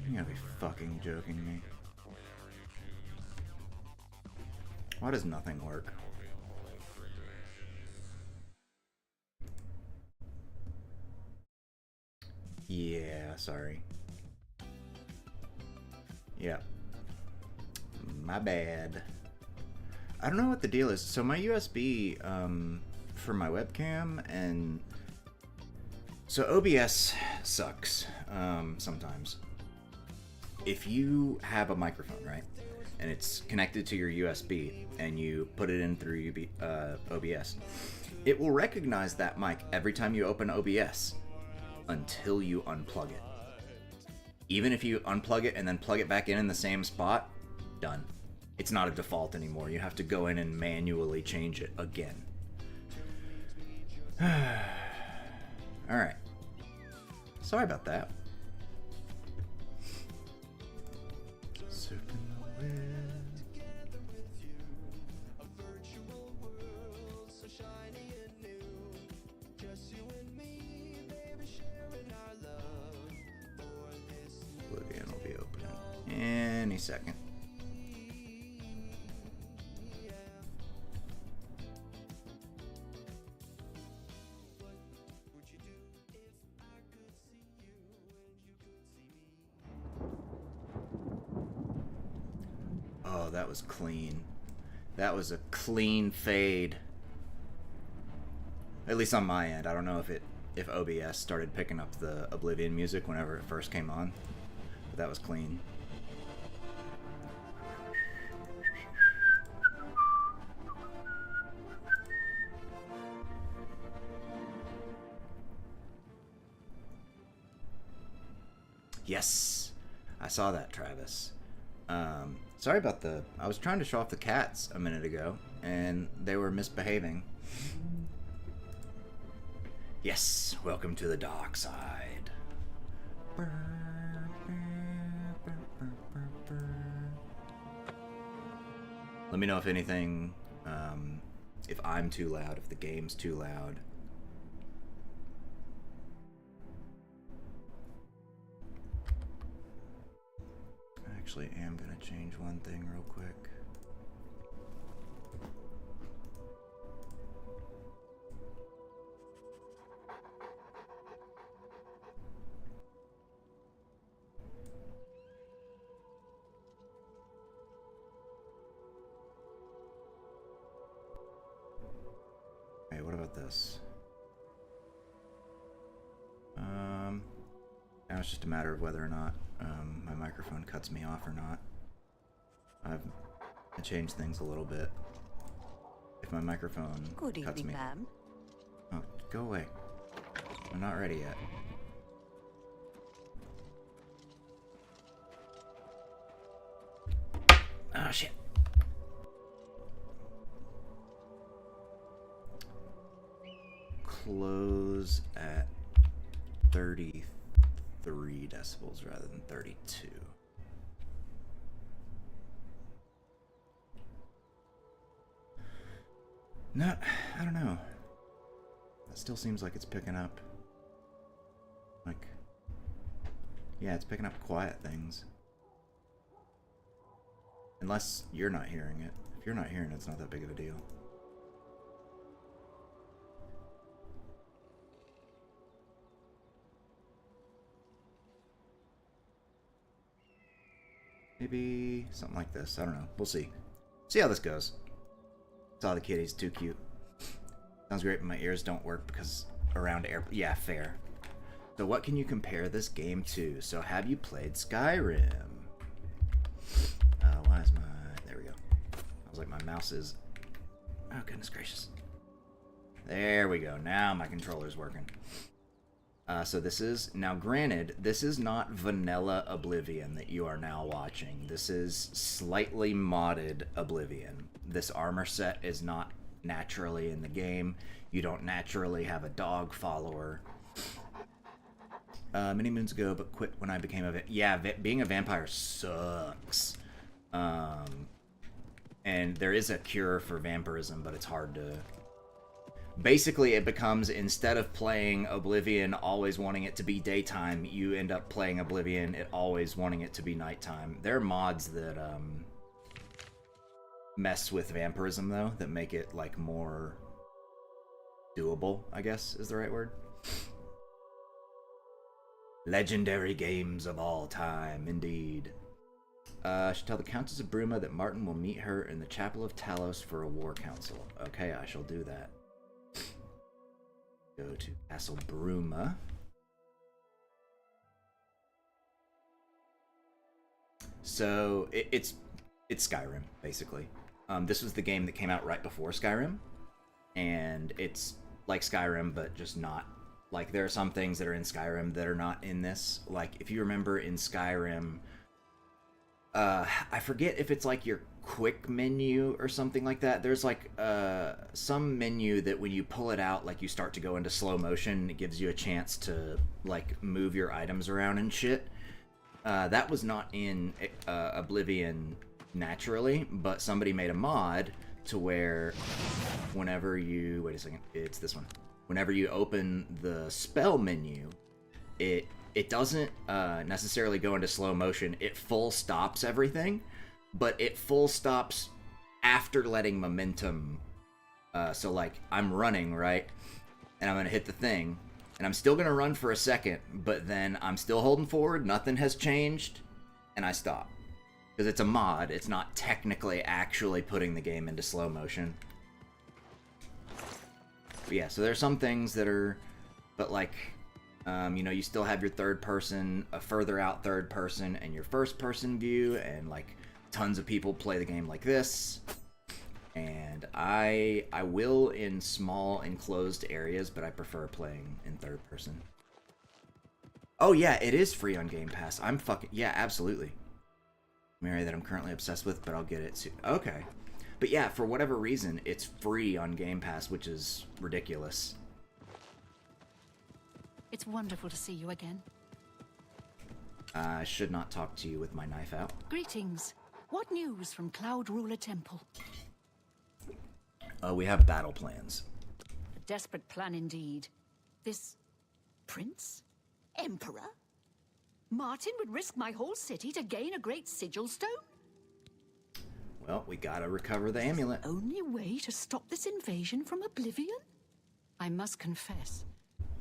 You gotta be fucking joking me. Why does nothing work? Yeah, sorry. Yeah. My bad. I don't know what the deal is. So my USB for my webcam, and so OBS sucks sometimes. If you have a microphone, right, and it's connected to your USB, and you put it in through OBS, it will recognize that mic every time you open OBS until you unplug it. Even if you unplug it and then plug it back in the same spot, done. It's not a default anymore. You have to go in and manually change it again. Alright. Sorry about that. second. Oh, that was clean. That was a clean fade. At least on my end. I don't know if OBS started picking up the Oblivion music whenever it first came on. But that was clean. Yes! I saw that, Travis. Sorry about I was trying to show off the cats a minute ago, and they were misbehaving. Yes, welcome to the dark side. Let me know if anything, if I'm too loud, if the game's too loud. Actually am going to change one thing real quick. Hey, what about this? Now it's just a matter of whether or not my microphone cuts me off or not. I changed things a little bit. If my microphone cuts me, ma'am. Oh, go away. I'm not ready yet. Oh shit. Close at 33 decibels rather than 32. No, I don't know. That still seems like it's picking up. Like, yeah, it's picking up quiet things. Unless you're not hearing it. If you're not hearing it, it's not that big of a deal. Maybe something like this. I don't know. We'll see. See how this goes. Saw the kitties. Too cute. Sounds great, but my ears don't work because around air. Yeah, fair. So what can you compare this game to? So have you played Skyrim? Why is my... There we go. I was like, my mouse is... Oh, goodness gracious. There we go. Now my controller's working. So this is... Now, granted, this is not vanilla Oblivion that you are now watching. This is slightly modded Oblivion. This armor set is not naturally in the game. You don't naturally have a dog follower. Many moons ago, but quit when I became a... Yeah, being a vampire sucks. And there is a cure for vampirism, but it's hard to... Basically, it becomes, instead of playing Oblivion always wanting it to be daytime, you end up playing Oblivion it always wanting it to be nighttime. There are mods that mess with vampirism, though, that make it, like, more doable, I guess is the right word. Legendary games of all time, indeed. Should tell the Countess of Bruma that Martin will meet her in the Chapel of Talos for a war council. Okay, I shall do that. Go to Castle Bruma. So it's Skyrim, basically. This was the game that came out right before Skyrim, and it's like Skyrim, but just not. Like, there are some things that are in Skyrim that are not in this. Like, if you remember in Skyrim, I forget if it's like your quick menu or something like that. There's like some menu that when you pull it out, like, you start to go into slow motion. It gives you a chance to, like, move your items around and shit. That was not in Oblivion naturally, but somebody made a mod to where whenever you... Wait a second. It's this one. Whenever you open the spell menu, it it doesn't necessarily go into slow motion. It full stops everything, but it full stops after letting momentum. So like I'm running, right? And I'm gonna hit the thing, and I'm still gonna run for a second, but then I'm still holding forward, nothing has changed, and I stop. Because it's a mod, it's not technically actually putting the game into slow motion. But yeah, so there's some things that are, but like, you know, you still have your third person, a further out third person, and your first person view, and like tons of people play the game like this. And I will in small enclosed areas, but I prefer playing in third person. Oh yeah, it is free on Game Pass. I'm fucking, yeah, absolutely. Mary that I'm currently obsessed with, but I'll get it soon. Okay. But yeah, for whatever reason, it's free on Game Pass, which is ridiculous. It's wonderful to see you again. I should not talk to you with my knife out. Greetings. What news from Cloud Ruler Temple? We have battle plans. A desperate plan indeed. This prince? Emperor? Martin would risk my whole city to gain a great sigil stone? Well, we gotta recover the amulet. Only way to stop this invasion from Oblivion? I must confess,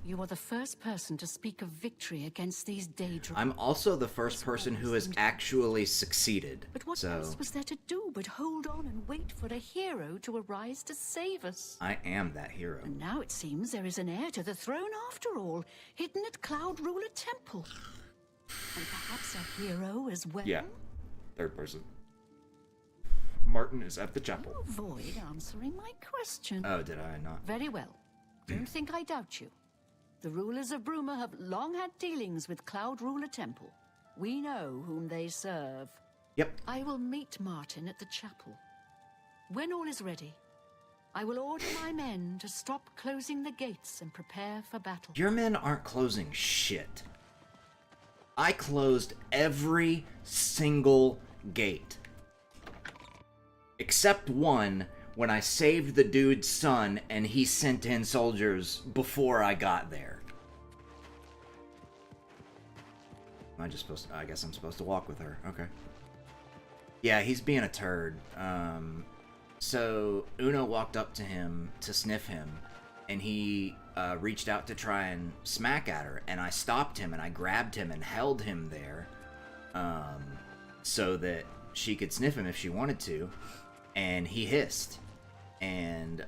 you are the first person to speak of victory against these daedra. I'm also the first person who has actually succeeded. But what else was there to do but hold on and wait for a hero to arise to save us? I am that hero. And now it seems there is an heir to the throne after all, hidden at Cloud Ruler Temple. And perhaps a hero as well? Yeah, third person. Martin is at the chapel. You avoid answering my question. Oh, did I not? Very well. Don't think I doubt you. The rulers of Bruma have long had dealings with Cloud Ruler Temple. We know whom they serve. Yep. I will meet Martin at the chapel. When all is ready, I will order my men to stop closing the gates and prepare for battle. Your men aren't closing shit. I closed every single gate. Except one, when I saved the dude's son and he sent in soldiers before I got there. Am I just supposed to, I guess I'm supposed to walk with her. Okay. Yeah, he's being a turd. So Uno walked up to him to sniff him, and he reached out to try and smack at her, and I stopped him and I grabbed him and held him there so that she could sniff him if she wanted to, and he hissed and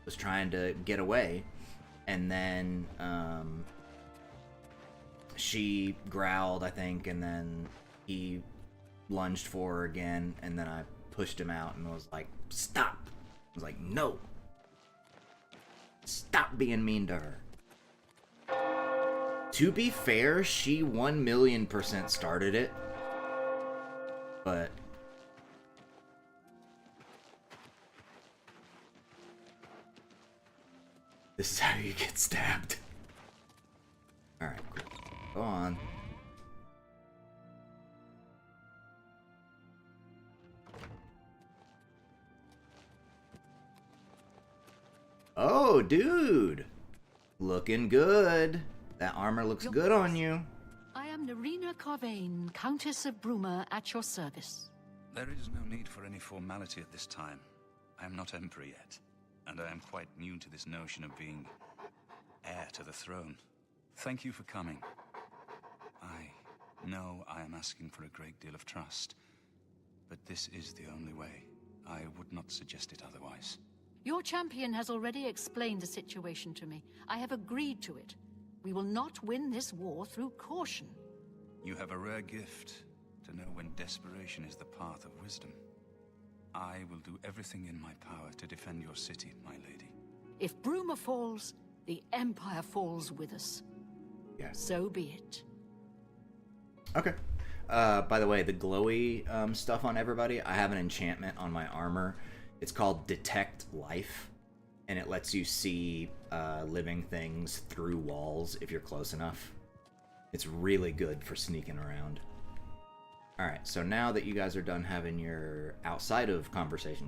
was trying to get away, and then she growled, I think, and then he lunged for her again, and then I pushed him out and was like, stop. I was like, no. Stop being mean to her. To be fair, she 1,000,000% started it. But this is how you get stabbed. Alright, cool. Go on. Oh, dude! Looking good. That armor looks good on you. I am Nerina Carvain, Countess of Bruma, at your service. There is no need for any formality at this time. I am not Emperor yet, and I am quite new to this notion of being heir to the throne. Thank you for coming. I know I am asking for a great deal of trust, but this is the only way. I would not suggest it otherwise. Your champion has already explained the situation to me. I have agreed to it. We will not win this war through caution. You have a rare gift to know when desperation is the path of wisdom. I will do everything in my power to defend your city, my lady. If Bruma falls, the Empire falls with us. Yes. So be it. Okay. By the way, the glowy stuff on everybody, I have an enchantment on my armor. It's called Detect Life, and it lets you see living things through walls if you're close enough. It's really good for sneaking around. Alright, so now that you guys are done having your outside of conversation.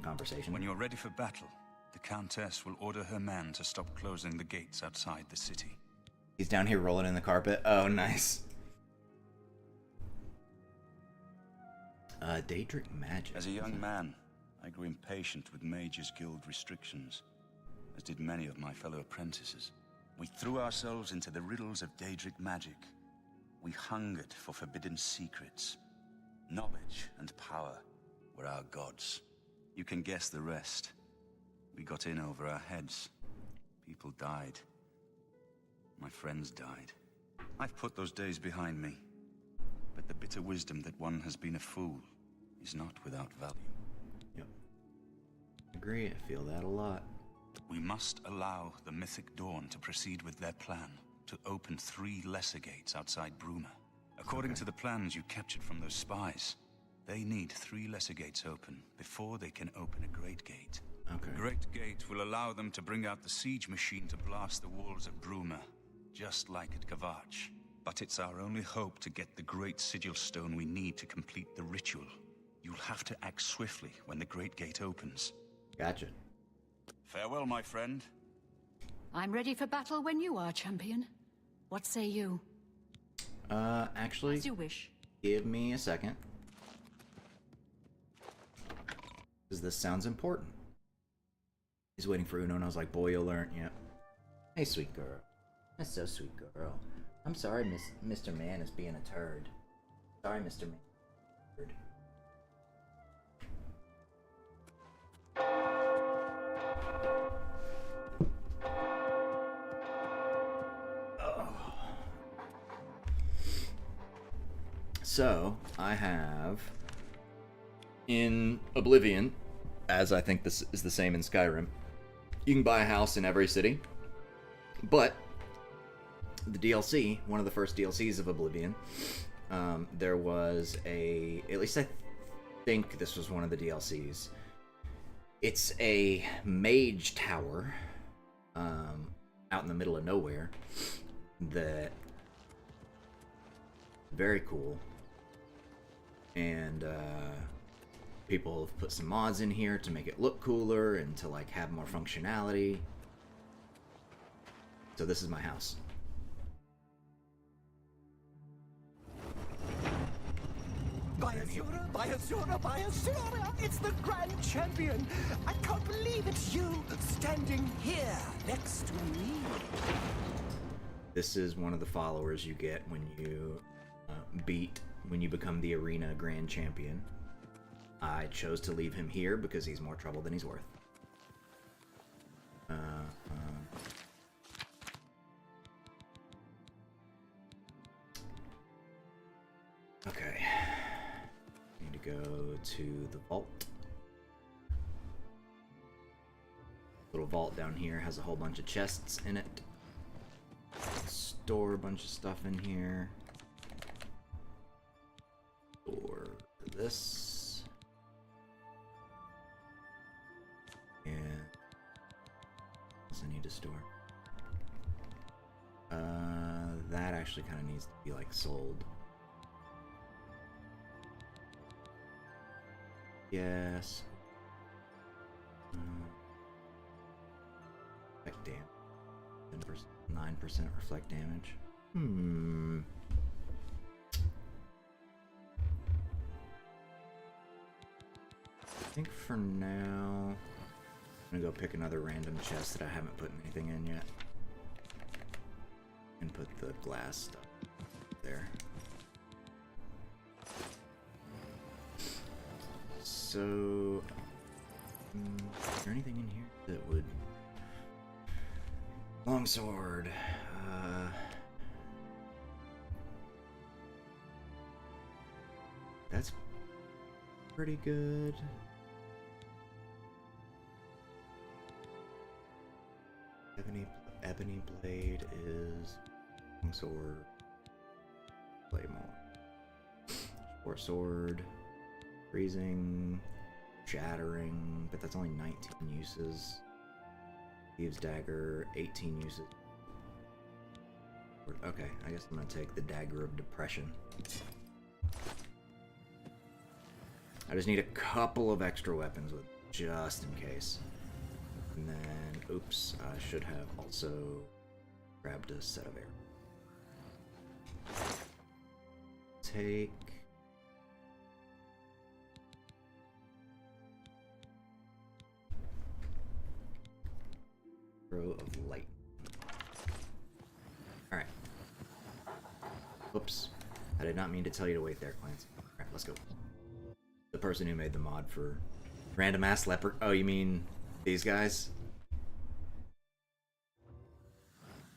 When you're ready for battle, the Countess will order her men to stop closing the gates outside the city. He's down here rolling in the carpet. Oh, nice. Daedric magic. As a young man, I grew impatient with Mages Guild restrictions, as did many of my fellow apprentices. We threw ourselves into the riddles of Daedric magic. We hungered for forbidden secrets. Knowledge and power were our gods. You can guess the rest. We got in over our heads. People died. My friends died. I've put those days behind me. But the bitter wisdom that one has been a fool is not without value. Yep. Agree, I feel that a lot. We must allow the Mythic Dawn to proceed with their plan to open 3 lesser gates outside Bruma. According to the plans you captured from those spies, they need 3 lesser gates open before they can open a Great Gate. Okay. The Great Gate will allow them to bring out the siege machine to blast the walls of Bruma, just like at Khajiit. But it's our only hope to get the Great Sigil Stone we need to complete the ritual. You'll have to act swiftly when the Great Gate opens. Gotcha. Farewell, my friend. I'm ready for battle when you are, champion. What say you? Actually, As you wish. give me a second. Because this sounds important. He's waiting for Uno, and I was like, boy, you'll learn. Yep. Hey, sweet girl. That's so sweet, girl. I'm sorry, Mr. Man is being a turd. Sorry, Mr. Man. Turd. So, I have in Oblivion, as I think this is the same in Skyrim, you can buy a house in every city, but the DLC, one of the first DLCs of Oblivion, there was at least I think this was one of the DLCs. It's a mage tower out in the middle of nowhere that very cool. And people have put some mods in here to make it look cooler and to like have more functionality. So this is my house. Biasura! It's the Grand Champion! I can't believe it's you standing here next to me. This is one of the followers you get when you when you become the Arena Grand Champion. I chose to leave him here because he's more trouble than he's worth. Okay. Need to go to the vault. Little vault down here has a whole bunch of chests in it. Store a bunch of stuff in here. Store this. And what else I need to store? That actually kind of needs to be like sold. Yes. Reflect damage. 9% reflect damage. I think for now, I'm gonna go pick another random chest that I haven't put anything in yet. And put the glass stuff there. So, is there anything in here that would... Longsword. That's pretty good. Ebony blade is longsword. Claymore. Short sword. Freezing. Shattering. But that's only 19 uses. Thieves dagger. 18 uses. Okay, I guess I'm gonna take the dagger of depression. I just need a couple of extra weapons with just in case. And then, oops, I should have also grabbed a set of arrows. take... Throw of light. Alright. Whoops. I did not mean to tell you to wait there, Clancy. Alright, let's go. The person who made the mod for random ass leopard. Oh, you mean these guys?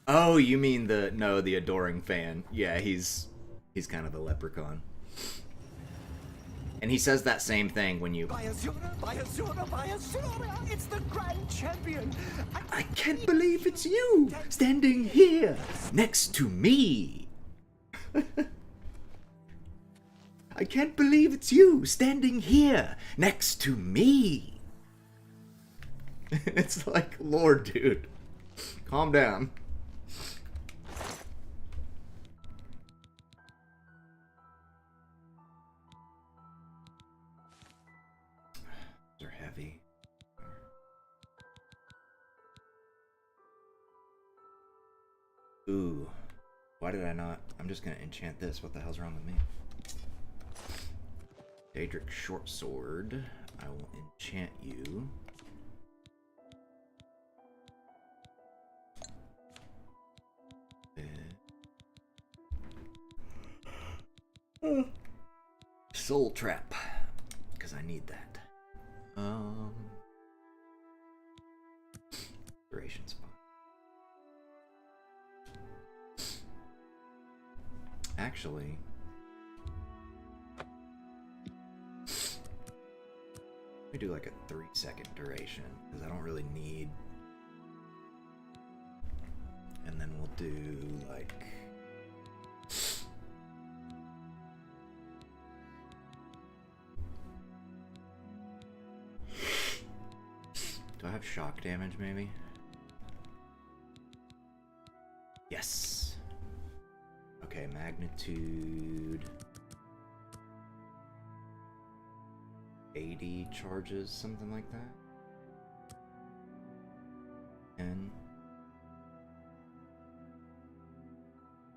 Oh, you mean the adoring fan. Yeah, he's kind of a leprechaun. And he says that same thing when you... By Azura, by Azura, by Azura! It's the Grand Champion! I can't believe it's you standing here next to me. I can't believe it's you standing here next to me. It's like, Lord, dude. Calm down. They're heavy. Ooh. Why did I not? I'm just gonna enchant this. What the hell's wrong with me? Daedric short sword. I will enchant you. Soul trap, because I need that. Duration spot. Actually, we do like a 3-second duration because I don't really need. And then we'll do like. Do I have shock damage maybe? Yes. Okay, magnitude 80 charges, something like that. And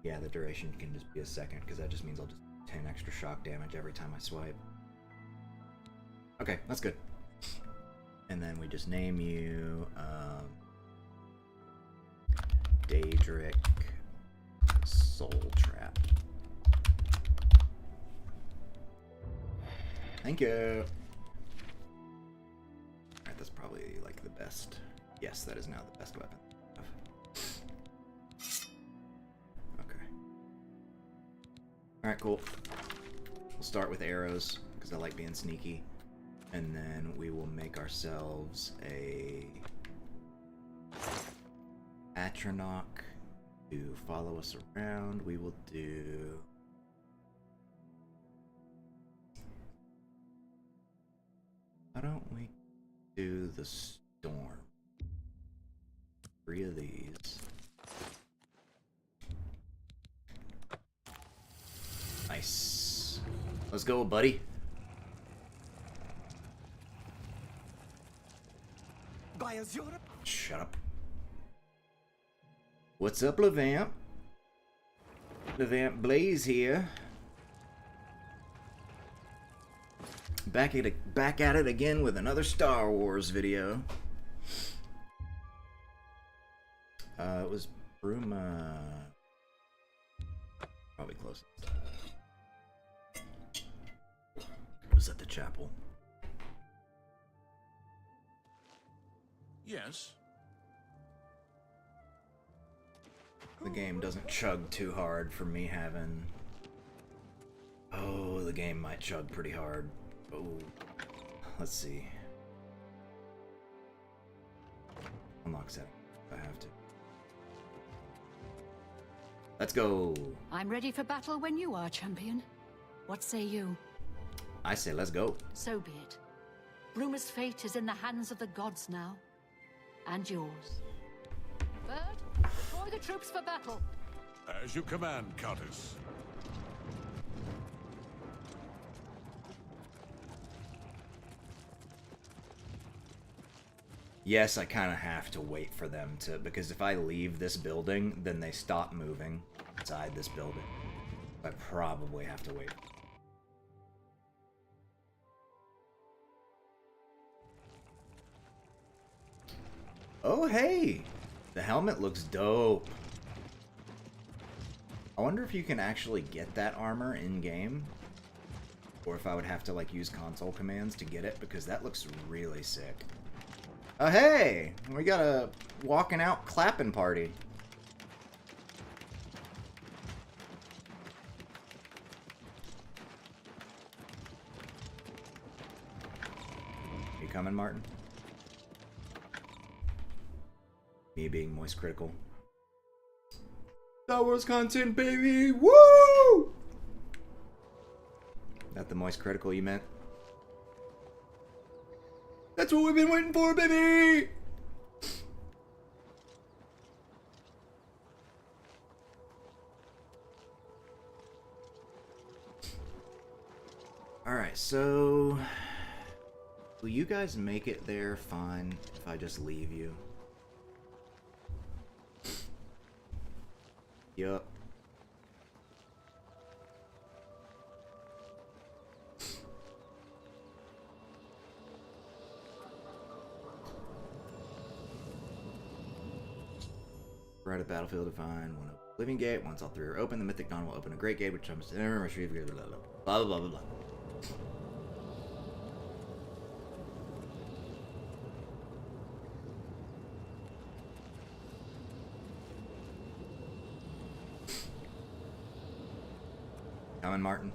yeah, the duration can just be a second because that just means I'll just 10 extra shock damage every time I swipe. Okay, that's good. And then we just name you Daedric Soul Trap. Thank you. Alright, that's probably like the best. Yes, that is now the best weapon. Okay. Alright, cool. We'll start with arrows because I like being sneaky. And then we will make ourselves a Atronach to follow us around. We will do why don't we do the storm? 3 of these. Nice. Let's go, buddy. By Azura. Shut up. What's up, Levamp? Levamp Blaze here. Back at it again with another Star Wars video. It was Bruma. Probably close. It was at the chapel. Yes. The game doesn't chug too hard for me having... Oh, the game might chug pretty hard. Oh, let's see. Unlock setting if I have to. Let's go. I'm ready for battle when you are, champion. What say you? I say let's go. So be it. Bruma's fate is in the hands of the gods now. And yours. Bird, deploy the troops for battle. As you command, Countess. Yes, I kind of have to wait for them to, because if I leave this building, then they stop moving inside this building. I probably have to wait. Oh, hey! The helmet looks dope. I wonder if you can actually get that armor in-game. Or if I would have to, like, use console commands to get it, because that looks really sick. Oh, hey! We got a walking out clapping party. You coming, Martin? Me being moist critical. Star Wars content, baby! Woo! That the moist critical you meant? That's what we've been waiting for, baby! Alright, so... will you guys make it there fine if I just leave you? Yup. Right at Battlefield Define, one Living Gate. Once all three are open, the Mythic Dawn will open a Great Gate, which comes to retrieve blah blah blah blah blah. Coming, Martin.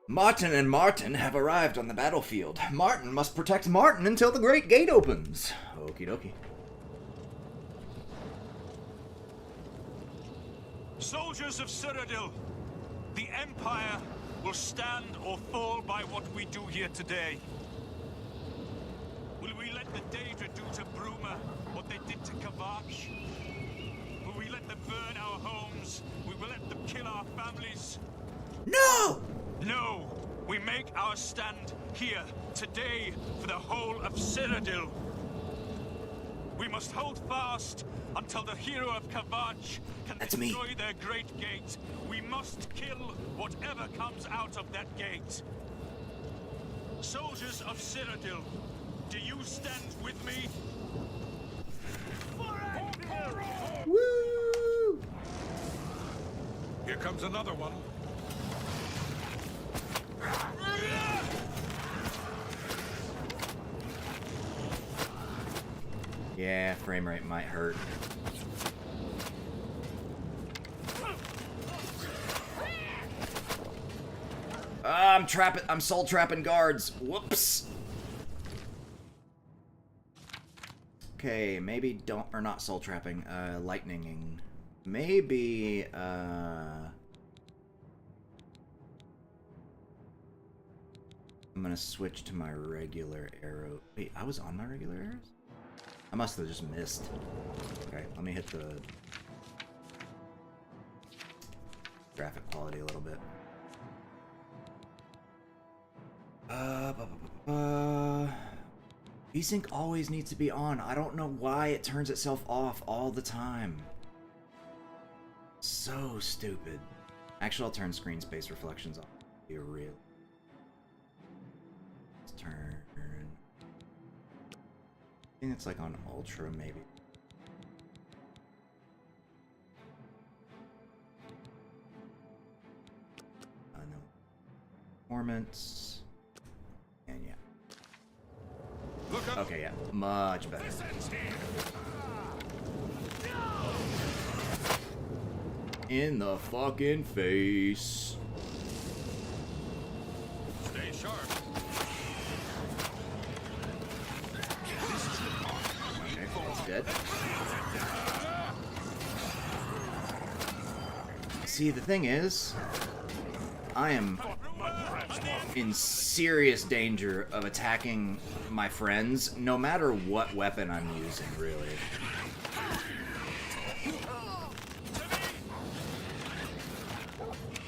Martin and Martin have arrived on the battlefield. Martin must protect Martin until the Great Gate opens. Okie dokie. Soldiers of Cyrodiil, the Empire will stand or fall by what we do here today. Will we let the Daedra do to Bruma what they did to Khajiit? Will we let them burn our homes? Will we let them kill our families? No! No! We make our stand here, today, for the whole of Cyrodiil. We must hold fast until the hero of Khajiit can destroy their great gate. We must kill whatever comes out of that gate. Soldiers of Cyrodiil, do you stand with me? Woo! Here comes another one. Yeah, frame rate might hurt. I'm soul trapping guards. Whoops. Okay, maybe don't, or not soul trapping, lightninging. Maybe, I'm gonna switch to my regular arrow. Wait, I was on my regular arrows? I must have just missed. Okay, let me hit the graphic quality a little bit. VSync always needs to be on. I don't know why it turns itself off all the time. So stupid. Actually, I'll turn screen space reflections on. Be real. Let's turn. I think it's like on ultra, maybe. No. Performance. And yeah. Look up. Okay, yeah. Much better. In the fucking face. Stay sharp. Dead. See, the thing is, I am in serious danger of attacking my friends, no matter what weapon I'm using, really.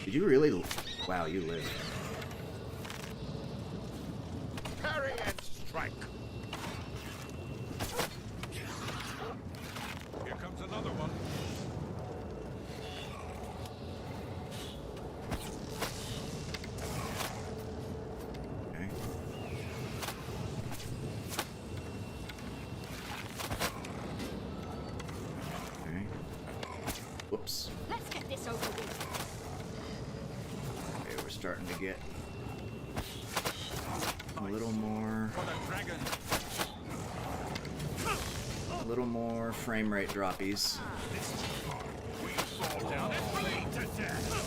Did you really? Wow, you lived. Parry and strike. Here comes another one. Whoops. Let's get this over with. Okay, we're starting to get a little more. For the dragon. A little more frame rate droppies. We fall down and bleed to death.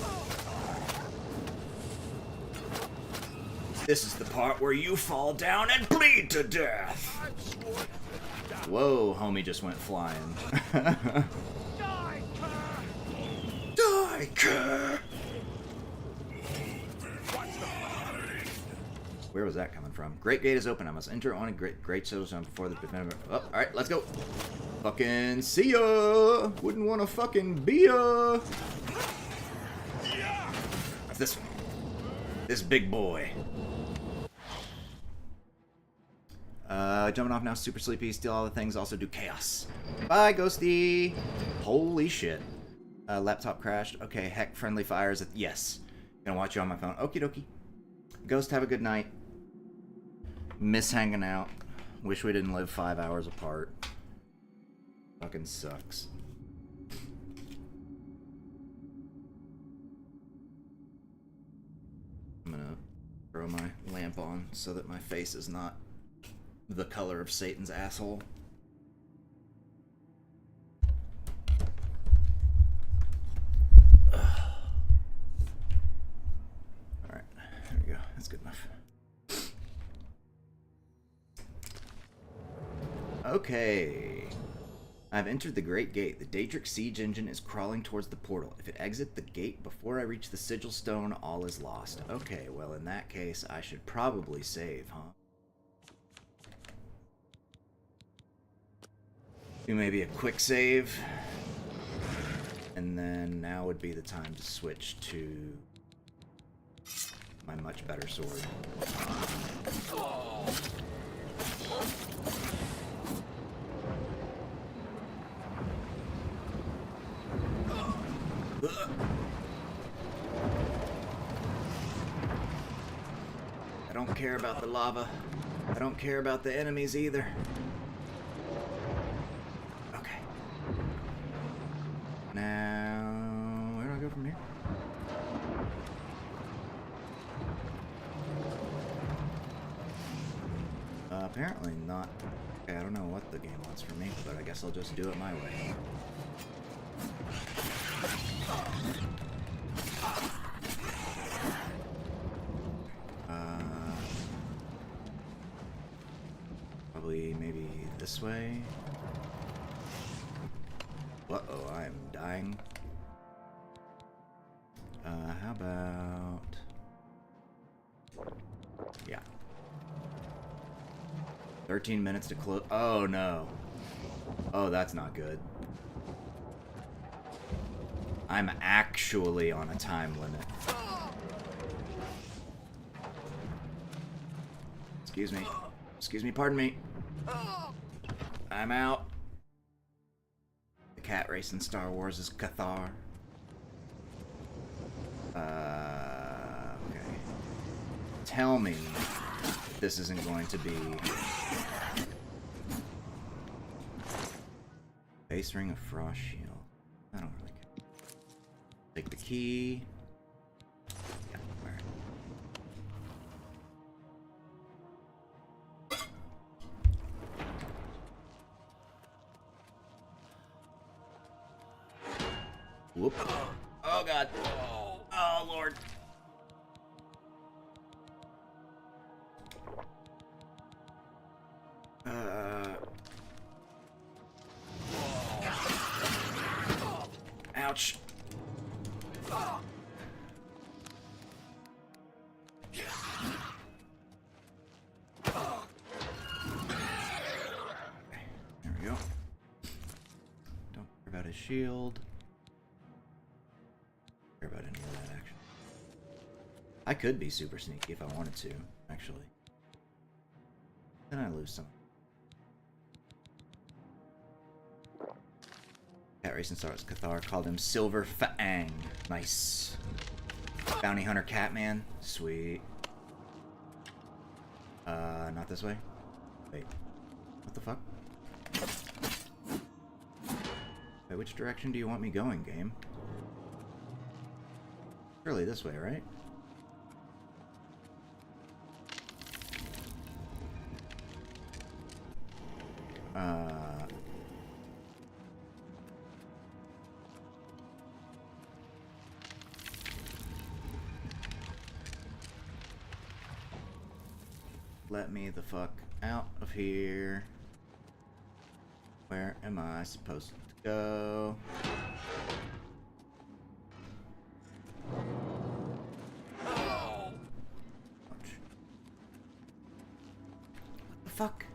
This is the part where you fall down and bleed to death. Whoa, homie just went flying. Die, Die, cur! Where was that coming from? Great gate is open. I must enter on a great zone before the defender. Oh, alright, let's go. Fucking see ya! Wouldn't want to fucking be ya! What's this one? This big boy. Jumping off now, super sleepy, steal all the things, also do chaos. Bye, Ghosty! Holy shit. Laptop crashed. Okay, heck, friendly fires. Yes. Gonna watch you on my phone. Okie dokie. Ghost, have a good night. Miss hanging out. Wish we didn't live 5 hours apart. Fucking sucks. I'm gonna throw my lamp on so that my face is not the color of Satan's asshole. Alright, there we go. That's good enough. Okay. I've entered the Great Gate. The Daedric siege engine is crawling towards the portal. If it exits the gate before I reach the sigil stone, all is lost. Okay, well in that case, I should probably save, huh? Do maybe a quick save. And then now would be the time to switch to my much better sword. I don't care about the lava. I don't care about the enemies either. Okay. Now, where do I go from here? Apparently not. Okay, I don't know what the game wants from me, but I guess I'll just do it my way. Probably maybe this way. Uh-oh, I am dying. How about... Yeah. 13 minutes to close. Oh, no. Oh, that's not good. I'm actually on a time limit. Excuse me. Excuse me, pardon me. I'm out. The cat race in Star Wars is Cathar. Okay. Tell me this isn't going to be... Base ring of frost shield. I don't really care. Take the key. Yeah, where? Whoop. Oh god. Oh lord. Ouch. There we go. Don't care about his shield. Don't care about any of that action. I could be super sneaky if I wanted to, actually. Then I lose some. Cat racing stars. Cathar called him Silver Faang. Nice. Bounty Hunter Catman. Sweet. Not this way. Wait. What the fuck? Wait, which direction do you want me going, game? Surely this way, right? Let me the fuck out of here. Where am I supposed to go? Ouch. What the fuck?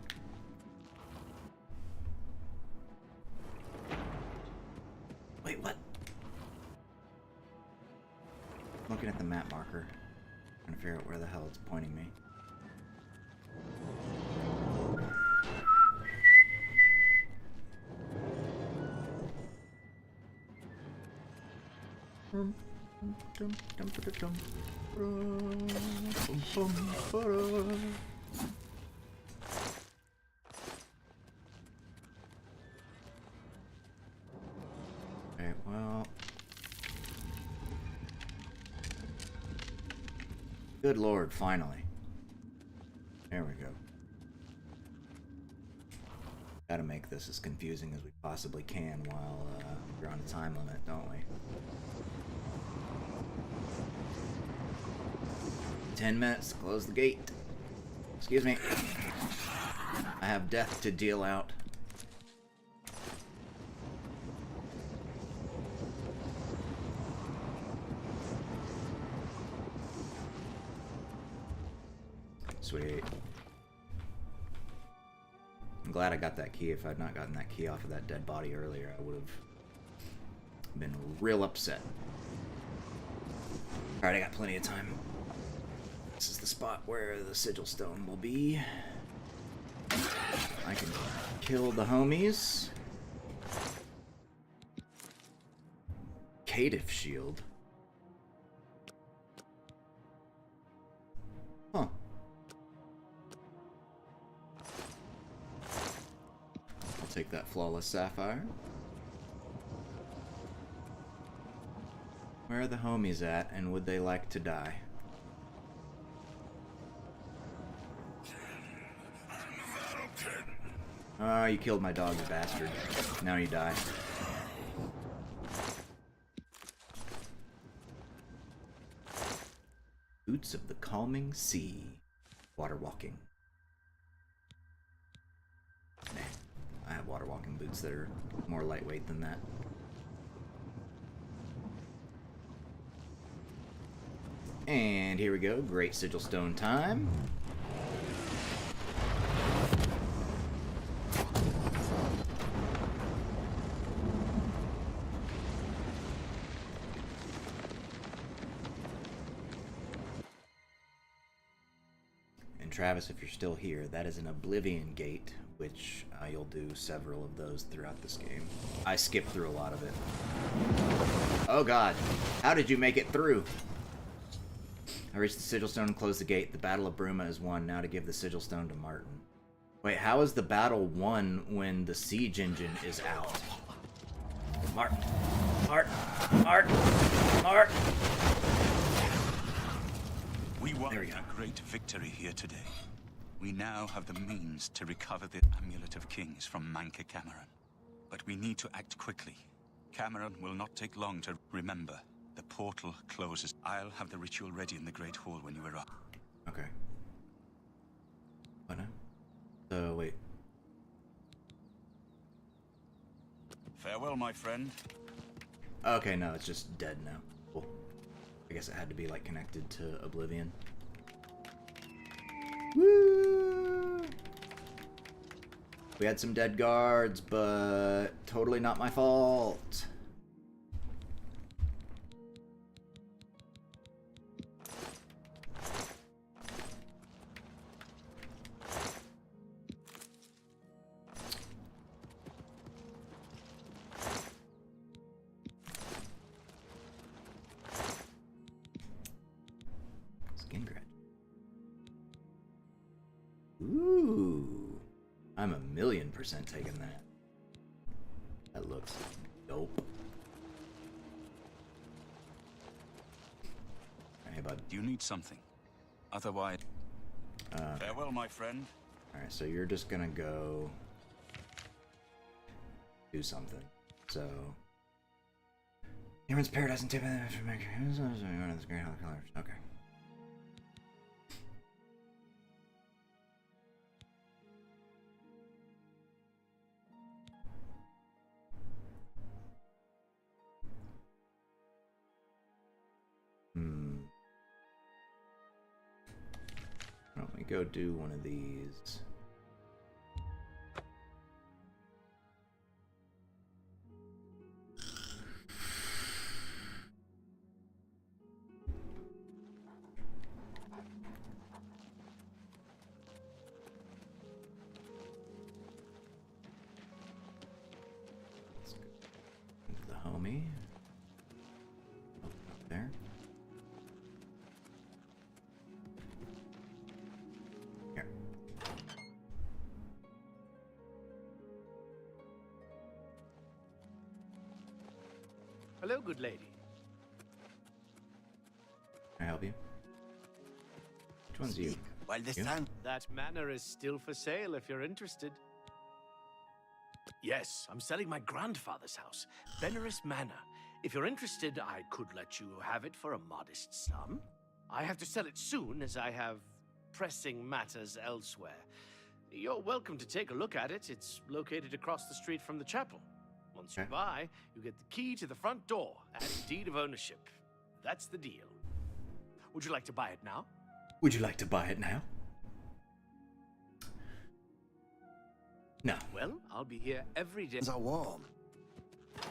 Wait, what? Looking at the map marker. Trying to figure out where the hell it's pointing me. Okay, well. Good Lord, finally. There we go. Gotta make this as confusing as we possibly can while we're on a time limit, don't we? 10 minutes, close the gate. Excuse me. I have death to deal out. Sweet. I'm glad I got that key. If I'd not gotten that key off of that dead body earlier, I would have been real upset. Alright, I got plenty of time. This is the spot where the sigil stone will be. I can kill the homies. Caitiff shield. Huh. I'll take that flawless sapphire. Where are the homies at, and would they like to die? Ah, you killed my dog, you bastard. Now you die. Boots of the calming sea. Water walking. Nah, I have water walking boots that are more lightweight than that. And here we go, great sigil stone time. Travis, if you're still here, that is an Oblivion gate, which you'll do several of those throughout this game. I skipped through a lot of it. Oh god, how did you make it through? I reached the sigil stone and closed the gate. The Battle of Bruma is won. Now to give the sigil stone to Martin. Wait, how is the battle won when the siege engine is out? Martin. We won a great victory here today. We now have the means to recover the Amulet of Kings from Manca Cameron. But we need to act quickly. Cameron will not take long to remember. The portal closes. I'll have the ritual ready in the Great Hall when you arrive. Okay. What now? So, wait. Farewell, my friend. Okay, no, it's just dead now. Cool. I guess it had to be, like, connected to Oblivion. Woo! We had some dead guards, but totally not my fault. Ooh, I'm 1,000,000% taking that. That looks dope. Do you need something? Otherwise... Farewell, my friend. Alright, so you're just gonna go... do something. So... Human's Paradise and Tip of the Great Hall of Colors. Okay. Why don't we go do one of these? Let's go into the homie. Open up there. Here. Hello, good lady. Can I help you? Which one's you? While the You? sun... That manor is still for sale if you're interested. Yes, I'm selling my grandfather's house, Veneris Manor. If you're interested, I could let you have it for a modest sum. I have to sell it soon, as I have pressing matters elsewhere. You're welcome to take a look at it. It's located across the street from the chapel. Once you Okay. buy, you get the key to the front door and a deed of ownership. That's the deal. Would you like to buy it now? Would you like to buy it now? No. Well, I'll be here every day. are warm.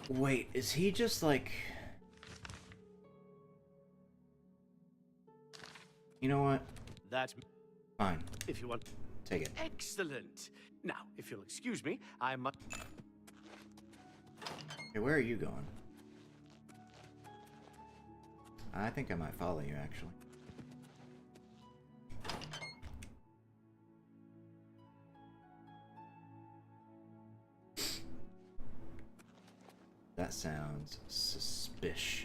Wait, is he just like... You know what? That, Fine. if you want. Take it. Excellent. Now, if you'll excuse me, I must. Hey, where are you going? I think I might follow you, actually. That sounds suspicious.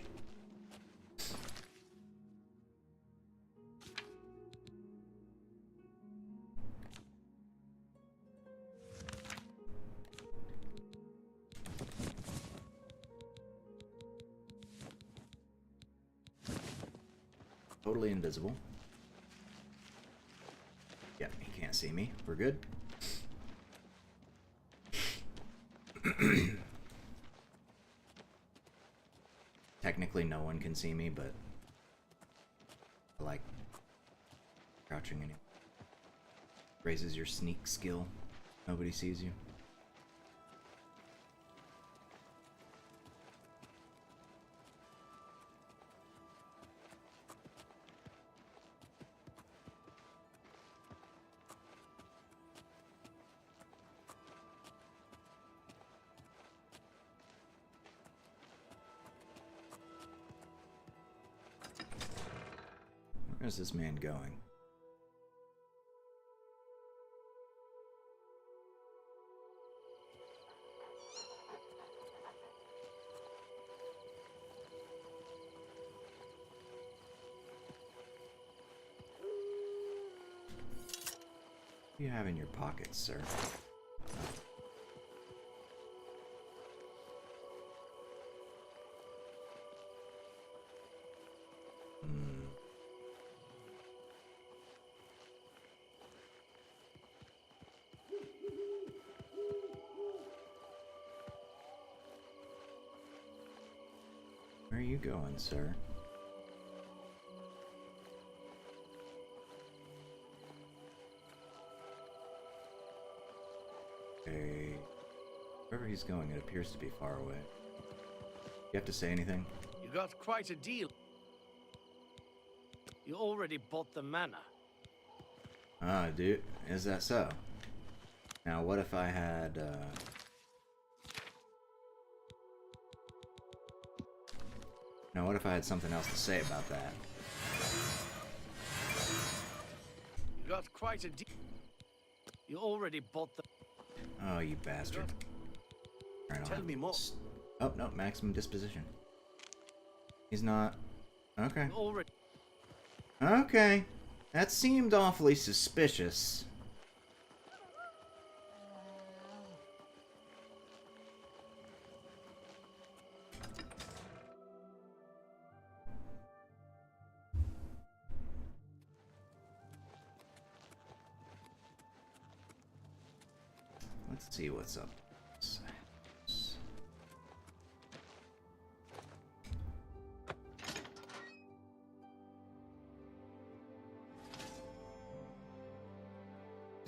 Totally invisible. Yep, he can't see me. We're good. Technically, no one can see me, but I like crouching anyway. Raises your sneak skill. Nobody sees you. Where's this man going? What do you have in your pockets, sir? Where are you going, sir? Okay. Wherever he's going, it appears to be far away. You have to say anything? You got quite a deal. You already bought the manor. Ah, dude, is that so? Now, what if I had, Now, what if I had something else to say about that? You got quite a deal. You already bought the. Oh, you bastard. Alright, I'll Tell have me to more. Oh, no, maximum disposition. He's not... Okay. You already. Okay. That seemed awfully suspicious. Let's see what's up.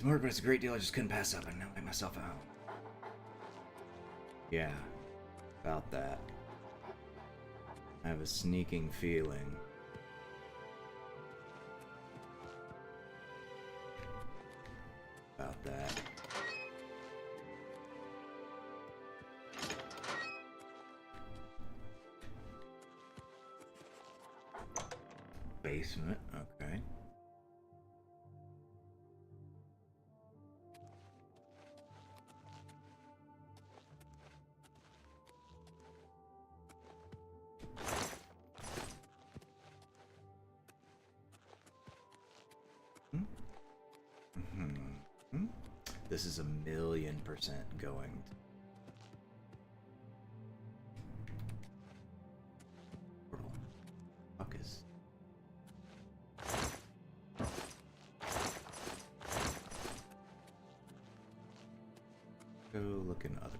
But it's a great deal I just couldn't pass up and let myself out. Yeah, about that. I have a sneaking feeling. About that. Basement, okay. This is 1,000,000% going. Portal. Fuck is. Go look in other.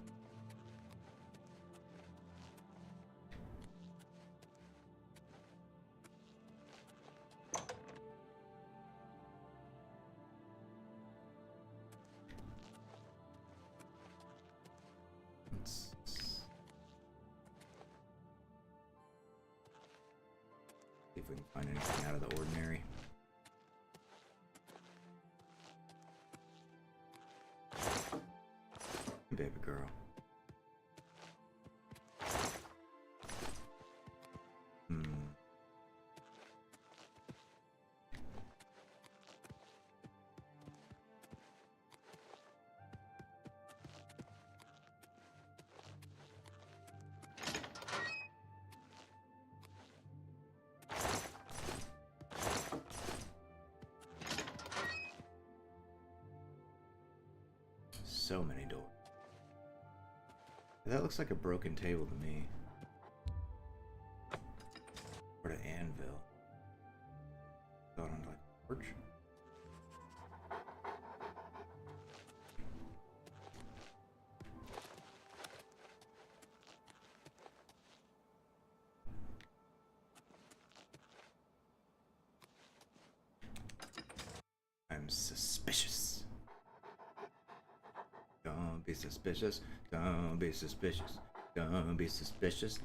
See if we can find anything out of the ordinary. Baby girl. So many doors. That looks like a broken table to me. Or an anvil. Got on like a porch. I'm suspicious. Don't be suspicious. Don't be suspicious. Don't be suspicious.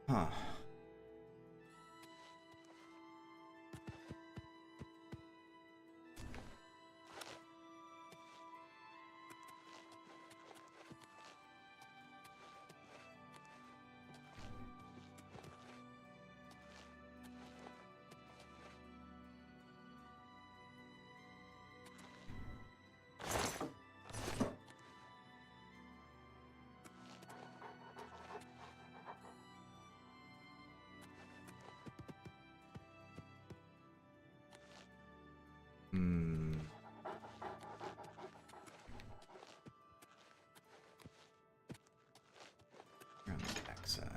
Huh. Around the backside.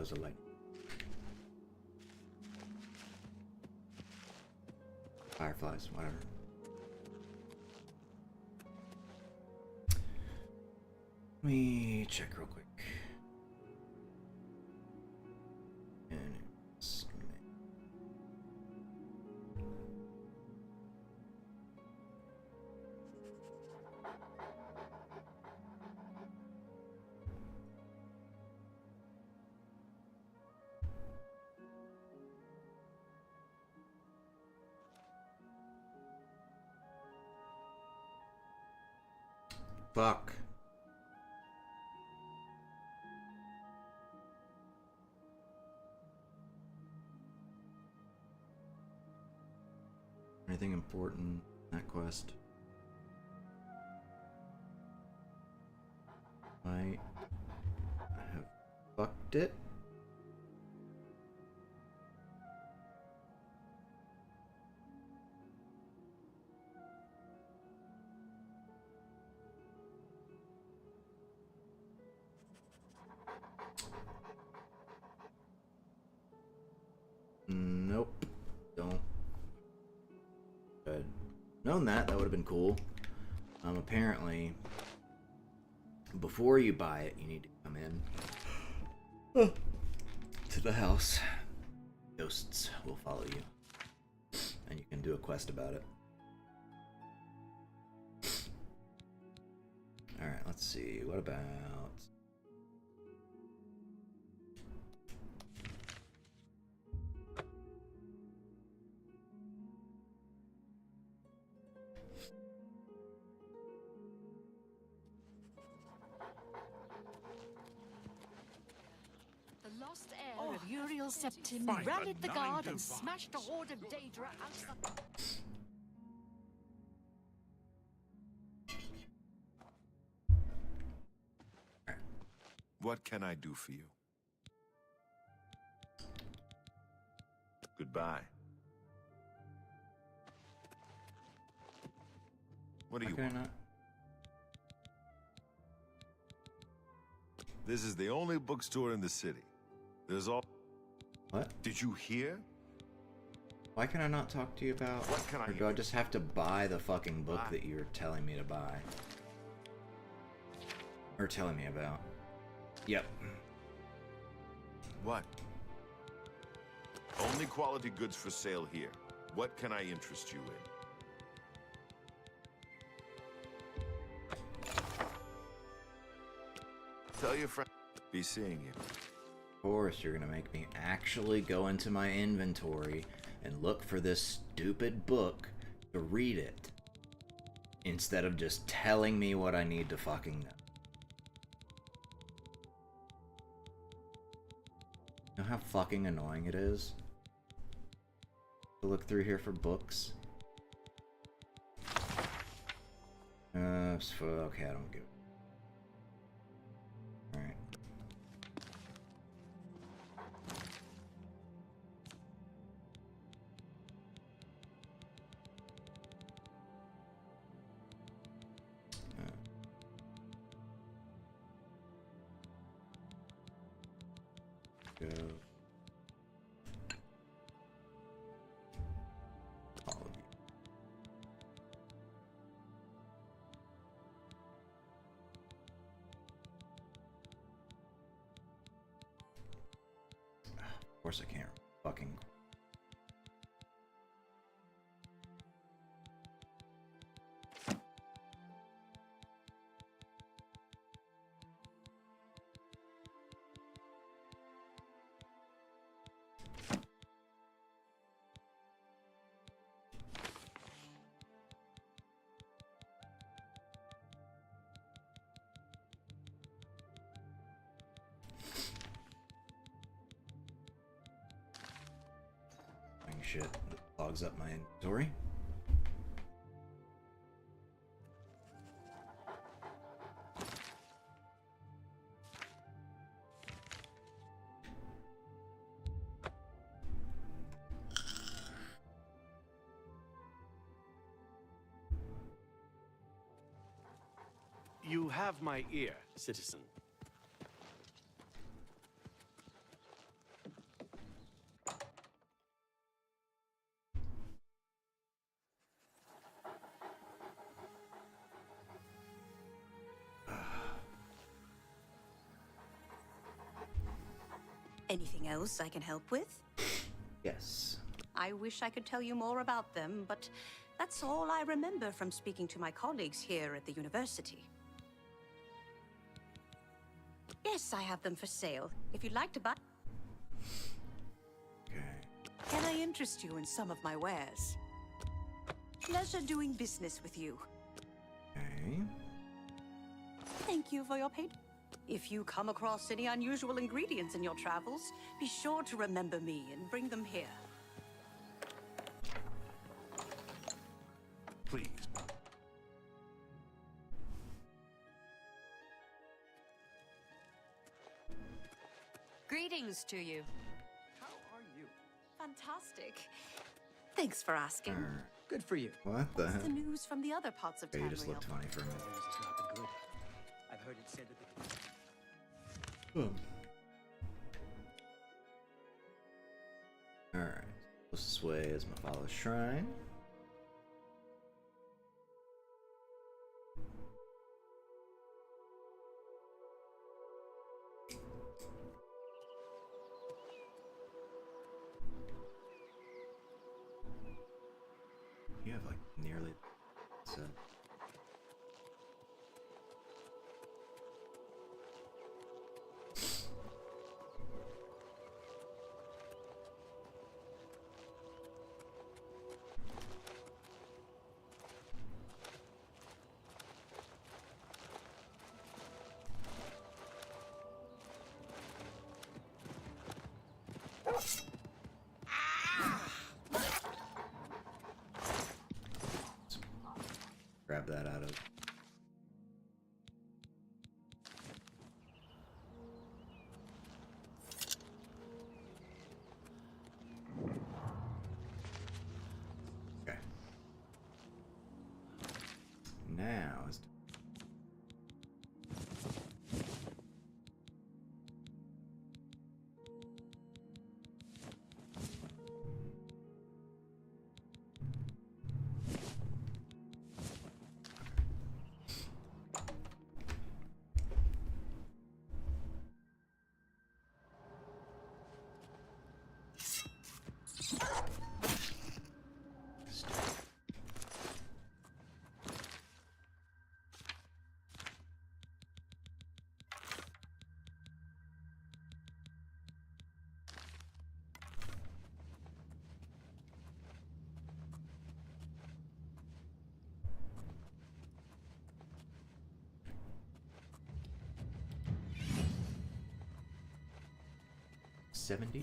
was a light. Fireflies, whatever. Let me check real quick. And it's fuck. Anything important in that quest? I have fucked it. Nope. Don't. Good. Known that would have been cool. Apparently, before you buy it, you need to come in to the house. Ghosts will follow you, and you can do a quest about it. All right, let's see. What about? The lost heir of Uriel Septim Find rallied the the guard nine and devices. smashed a horde of Daedra outside. What can I do for you? Goodbye. What do you Okay, want? not. This is the only bookstore in the city. There's all... What? Did you hear? Why can I not talk to you about? What can I Or do I do? just have to buy the fucking book Buy. that you're telling me to buy? Or telling me about? Yep. What? Only quality goods for sale here. What can I interest you in? Tell your friend. Be seeing you. Of course, you're gonna make me actually go into my inventory and look for this stupid book to read it. Instead of just telling me what I need to fucking know. You know how fucking annoying it is to look through here for books? Okay, I don't give it. Alright. Go. All of you. Of course I can't fucking. Shit, that clogs up my inventory. You have my ear, citizen. Anything else I can help with? Yes. I wish I could tell you more about them, but that's all I remember from speaking to my colleagues here at the university. Yes, I have them for sale. If you'd like to buy... Okay. Can I interest you in some of my wares? Pleasure doing business with you. Okay. Thank you for your patronage. If you come across any unusual ingredients in your travels, be sure to remember me and bring them here. Please. Greetings to you. How are you? Fantastic. Thanks for asking. Good for you. What the What's heck? the news from the other parts of Okay, you just Tamriel? looked funny for a minute. It's not been good. I've heard it said that the... Boom. Alright. This way is Mafala's shrine. You have like nearly so. Grab that out of. Okay. Now is. $70.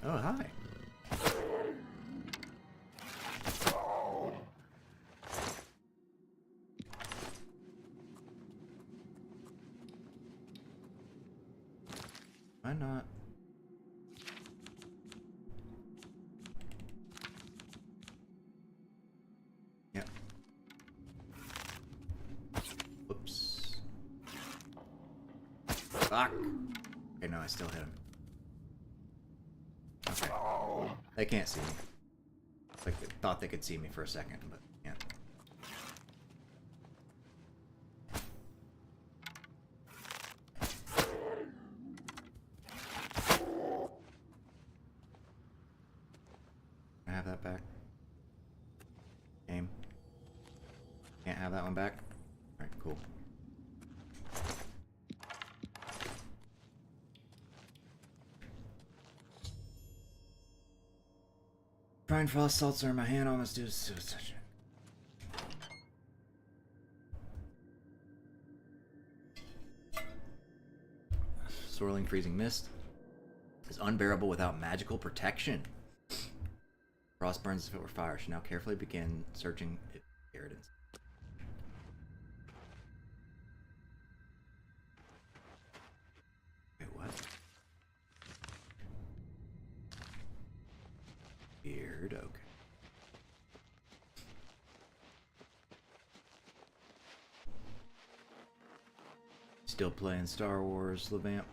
Oh, hi. Why not? Yep. Whoops. Fuck. Okay, no, I still hit him. Okay. They can't see me. Like, they thought they could see me for a second, but can't. Can I have that back? Game. Can't have that one back? Alright, cool. Brine frost salts are in my hand, almost do such. Swirling freezing mist is unbearable without magical protection. Frost burns as if it were fire. Should now carefully begin searching inheritance. Wait, what? Weird, okay. Still playing Star Wars, Levamp.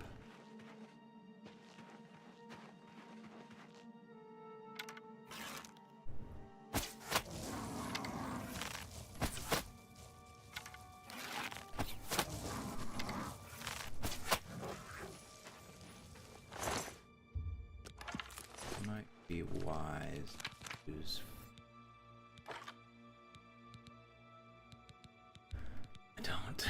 Be wise. Use. I don't.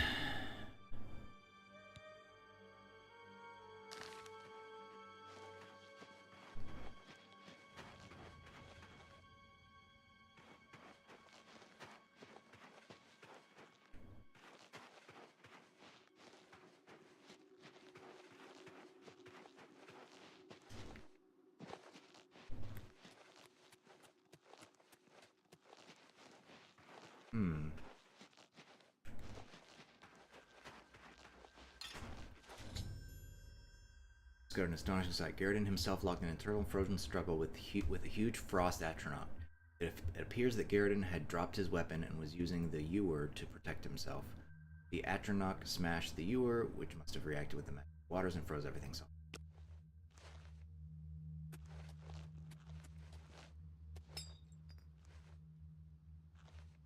Let's go to an astonishing sight. Garridan himself locked in an internal frozen struggle with a huge frost astronaut. It appears that Garridan had dropped his weapon and was using the ewer to protect himself. The Atronach smashed the ewer, which must have reacted with the magic waters and froze everything solid.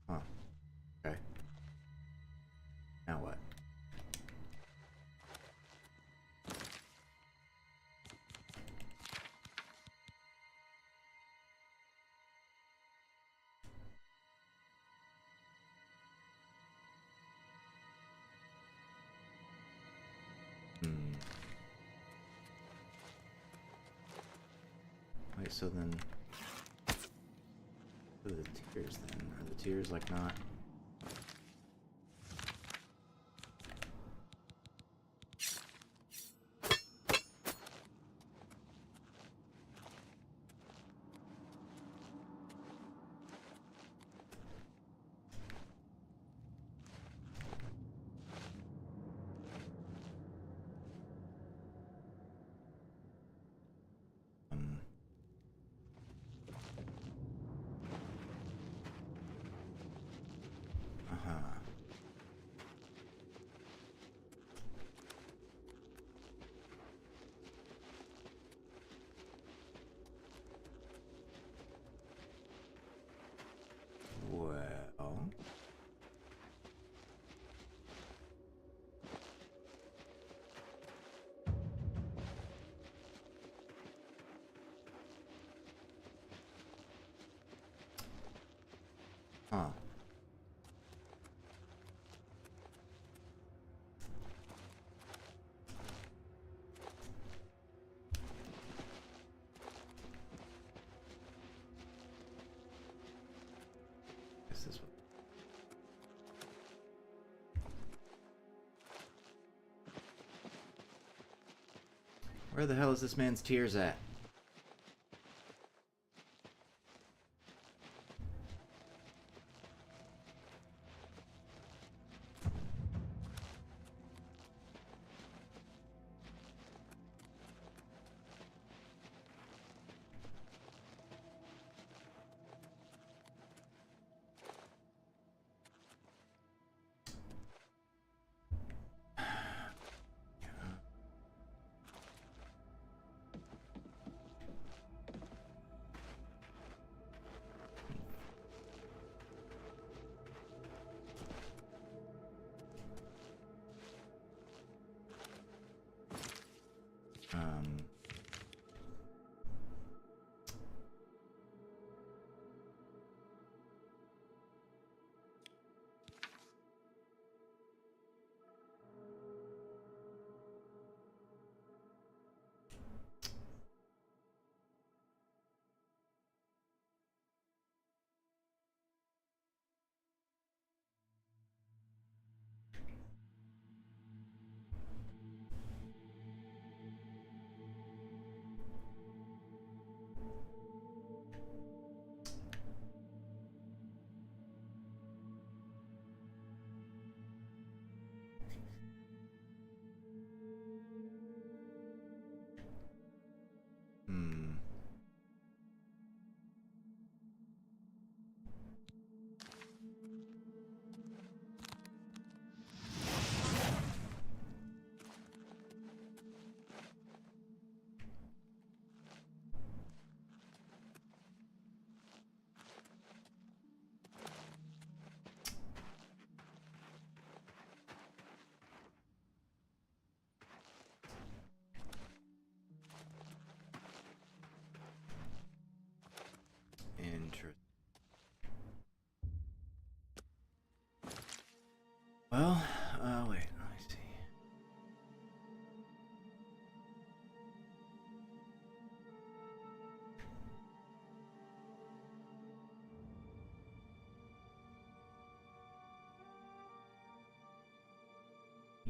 Huh. Okay. Now what? Wait, so then... What are the tears then? Are the tears like not... Well... Huh. Guess this one. Where the hell is this man's tears at?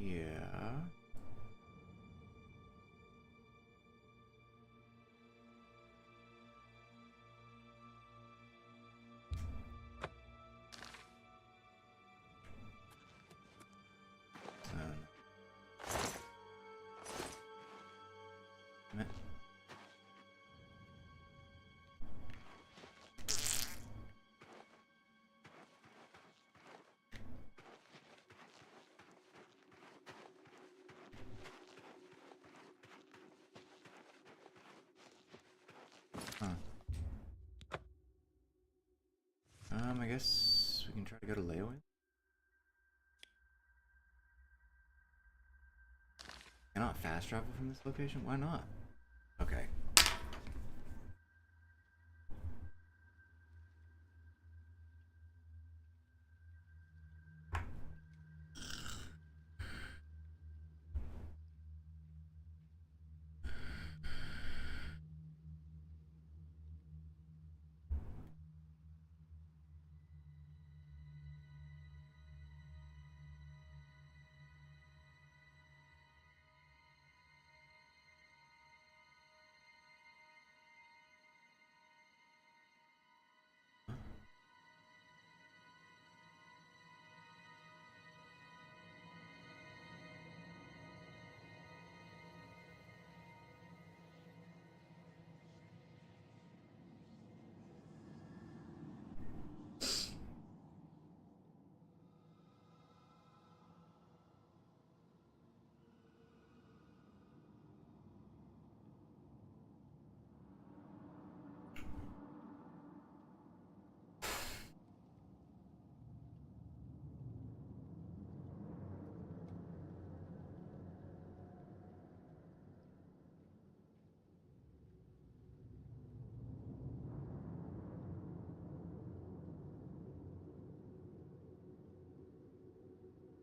Yeah. I guess we can try to go to Leowin. Cannot fast travel from this location? Why not? Okay.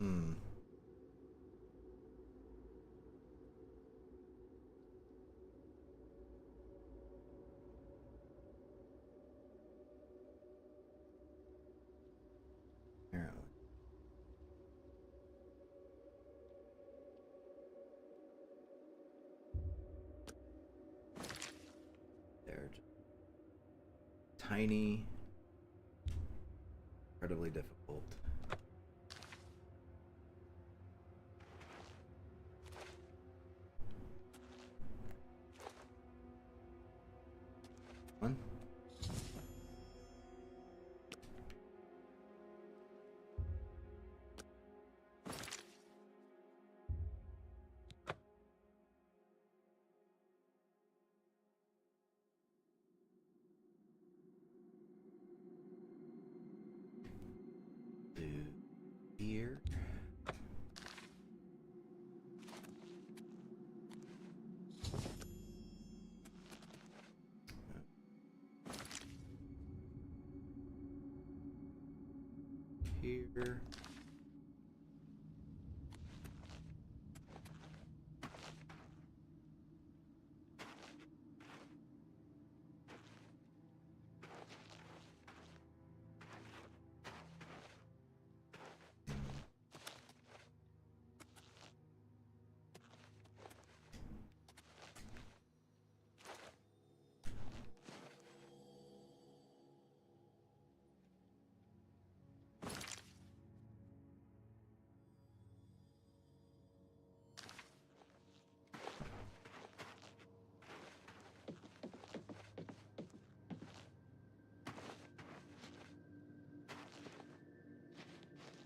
Hmm. Apparently. They're just tiny, incredibly difficult. One. Two. Here. Here.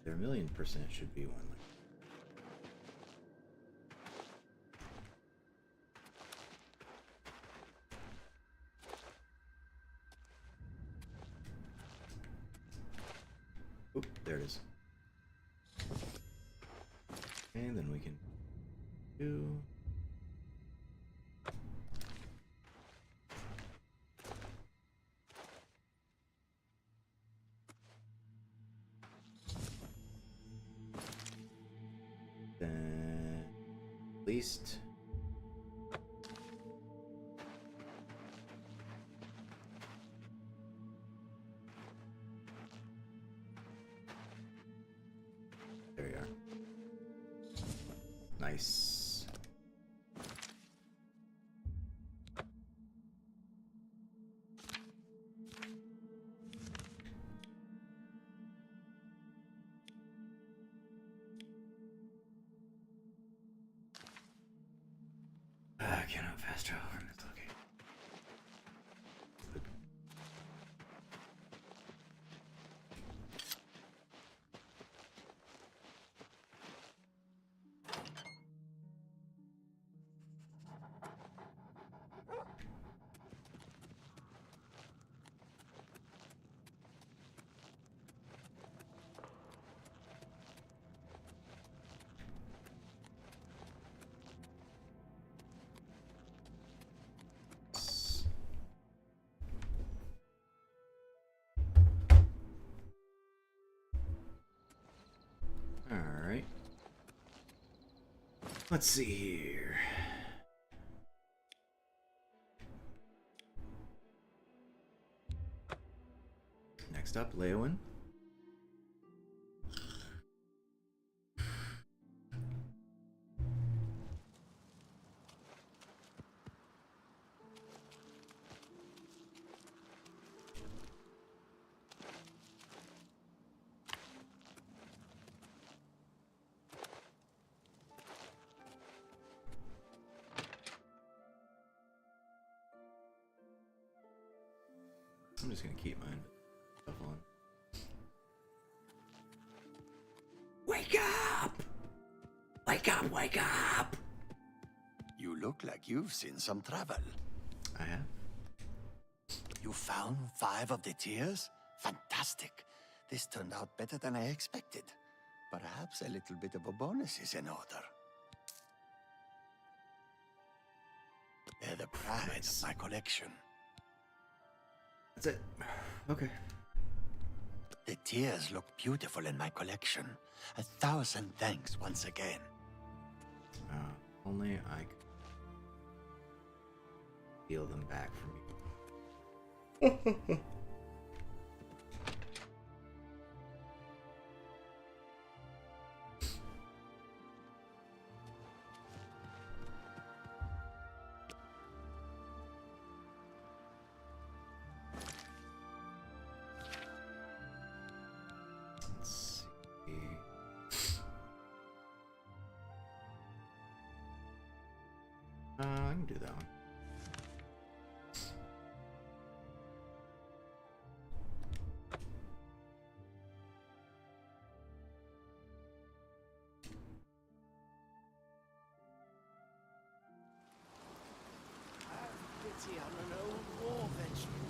There 1,000,000% should be one. Oop, there it is. And then we can do. Then at least there you are. Nice. Cannot fast travel from this location. Alright. Let's see here. Next up, Leowin. I'm just gonna keep mine stuff on. Wake up! Wake up, wake up! You look like you've seen some travel. I have. You found 5 of the tears? Fantastic. This turned out better than I expected. Perhaps a little bit of a bonus is in order. They're the pride of my collection. That's it. Okay. The tears look beautiful in my collection. 1,000 thanks once again. Only I could steal them back from you. I can do that one. Pity on an old war veteran.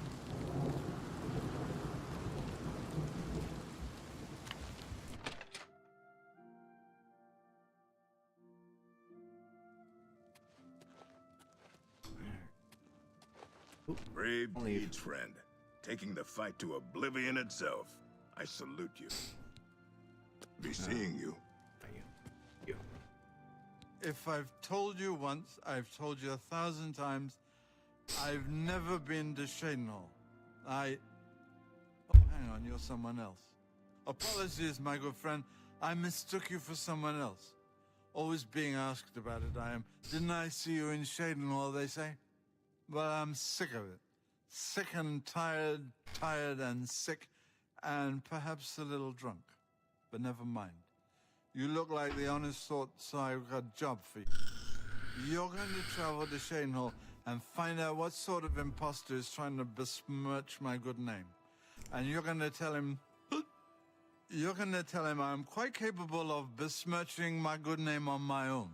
Brave deeds, friend. Taking the fight to Oblivion itself. I salute you. Be seeing you. You. If I've told you once, I've told you 1,000 times, I've never been to Shadenhall. Oh, hang on, you're someone else. Apologies, my good friend. I mistook you for someone else. Always being asked about it, I am. Didn't I see you in Shadenhall, they say? Well, I'm sick of it. Sick and tired and sick, and perhaps a little drunk. But never mind. You look like the honest sort, so I've got a job for you. You're going to travel to Shadenhall and find out what sort of imposter is trying to besmirch my good name. And you're going to tell him... I'm quite capable of besmirching my good name on my own.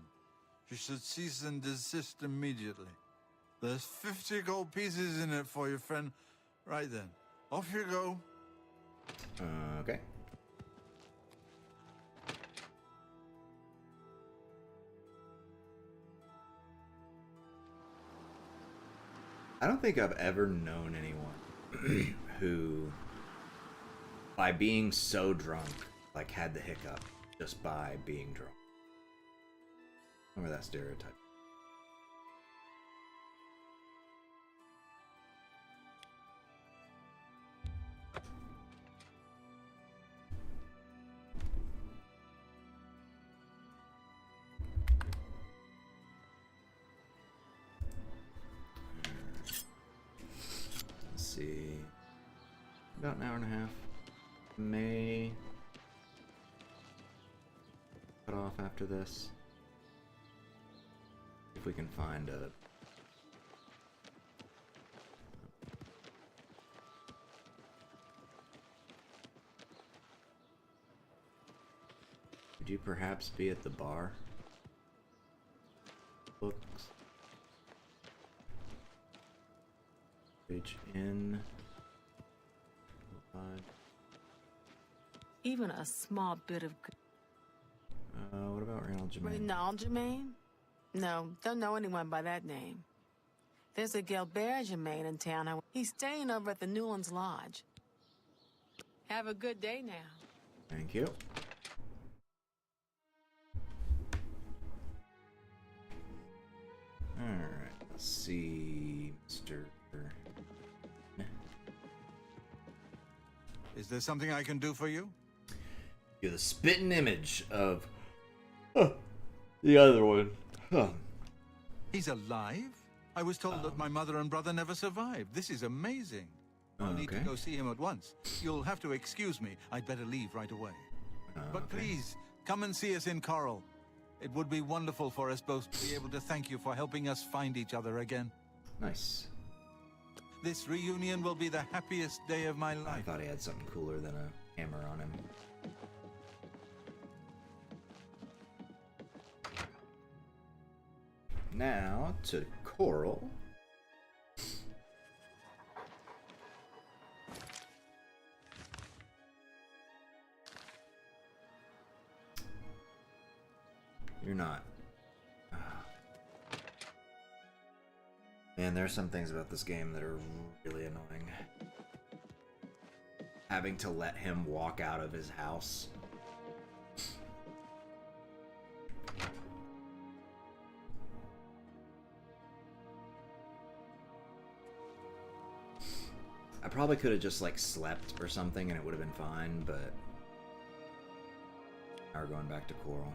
You should cease and desist immediately. There's 50 gold pieces in it for you, friend. Right then. Off you go. Okay. I don't think I've ever known anyone who, by being so drunk, like had the hiccup just by being drunk. Remember that stereotype. About an hour and a half. May cut off after this. If we can find a... Could you perhaps be at the bar? Books. Page in. Even a small bit of... What about Reynald Germain? Reynald Germain? No, don't know anyone by that name. There's a Gilbert Germain in town. He's staying over at the Newlands Lodge. Have a good day now. Thank you. Alright, let's see, Mr. Is there something I can do for you? You're the spitting image of the other one. He's alive? I was told that my mother and brother never survived. This is amazing. I'll need to go see him at once. You'll have to excuse me. I'd better leave right away. But please, come and see us in Coral. It would be wonderful for us both to be able to thank you for helping us find each other again. Nice. This reunion will be the happiest day of my life. I thought he had something cooler than a hammer on him. Now to Coral. You're not. Man, there's some things about this game that are really annoying. Having to let him walk out of his house. I probably could have just like slept or something and it would have been fine, but now we're going back to Coral.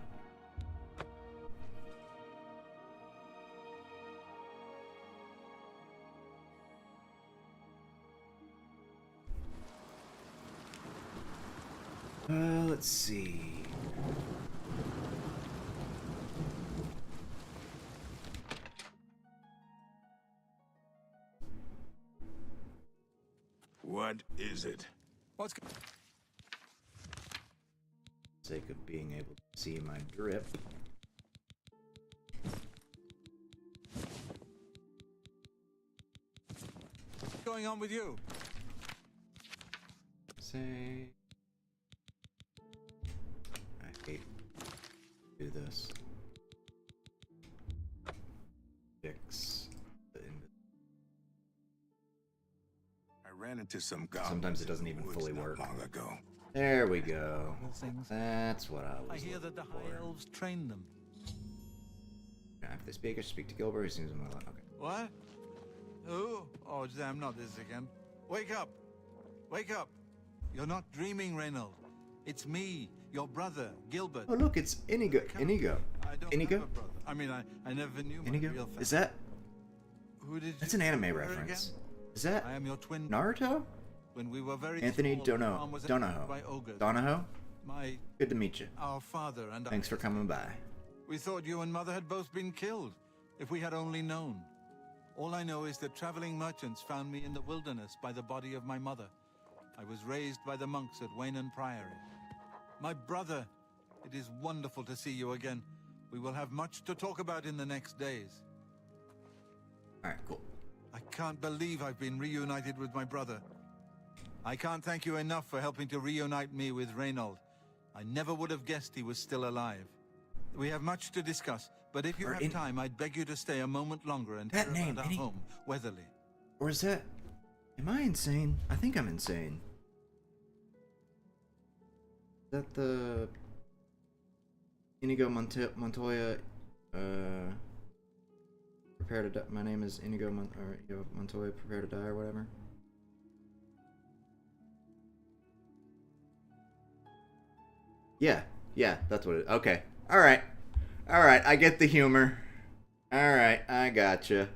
Let's see. What is it? What's Sake of being able to see my drip. going on with you? Say... I hate to do this. Fix the I ran into some goblins. Sometimes it doesn't even in the fully woods not work. long ago. There we go. That's what I was I hear that the looking High for. Elves train them. If they speak, I should speak to Gilbert. He seems more like... Okay. What? Who? Oh, damn, not this again. Wake up! Wake up! You're not dreaming, Reynald. It's me, your brother, Gilbert. Oh, look, it's Inigo. Inigo. I don't Inigo? have a brother. I mean, I never knew my Inigo? real family. Is that... Who did That's you an anime say you were reference. again? Is that I am your twin. Naruto? When we were very Anthony small, my mom was attacked by Donahoe. ogres. Donahoe? My, Good to meet you. our father and Thanks I. for coming by. We thought you and Mother had both been killed. If we had only known. All I know is that traveling merchants found me in the wilderness by the body of my mother. I was raised by the monks at Waynon Priory. My brother, it is wonderful to see you again. We will have much to talk about in the next days. Alright, cool. I can't believe I've been reunited with my brother. I can't thank you enough for helping to reunite me with Reynald. I never would have guessed he was still alive. We have much to discuss, but if you have time, I'd beg you to stay a moment longer and That hear name, about our home, Weatherly. Or is that... Am I insane? I think I'm insane. Is that the... Inigo Montoya, prepare to die. My name is Inigo Montoya, prepare to die, or whatever. Yeah, that's what it... Okay. Alright, I get the humor. Alright, I gotcha.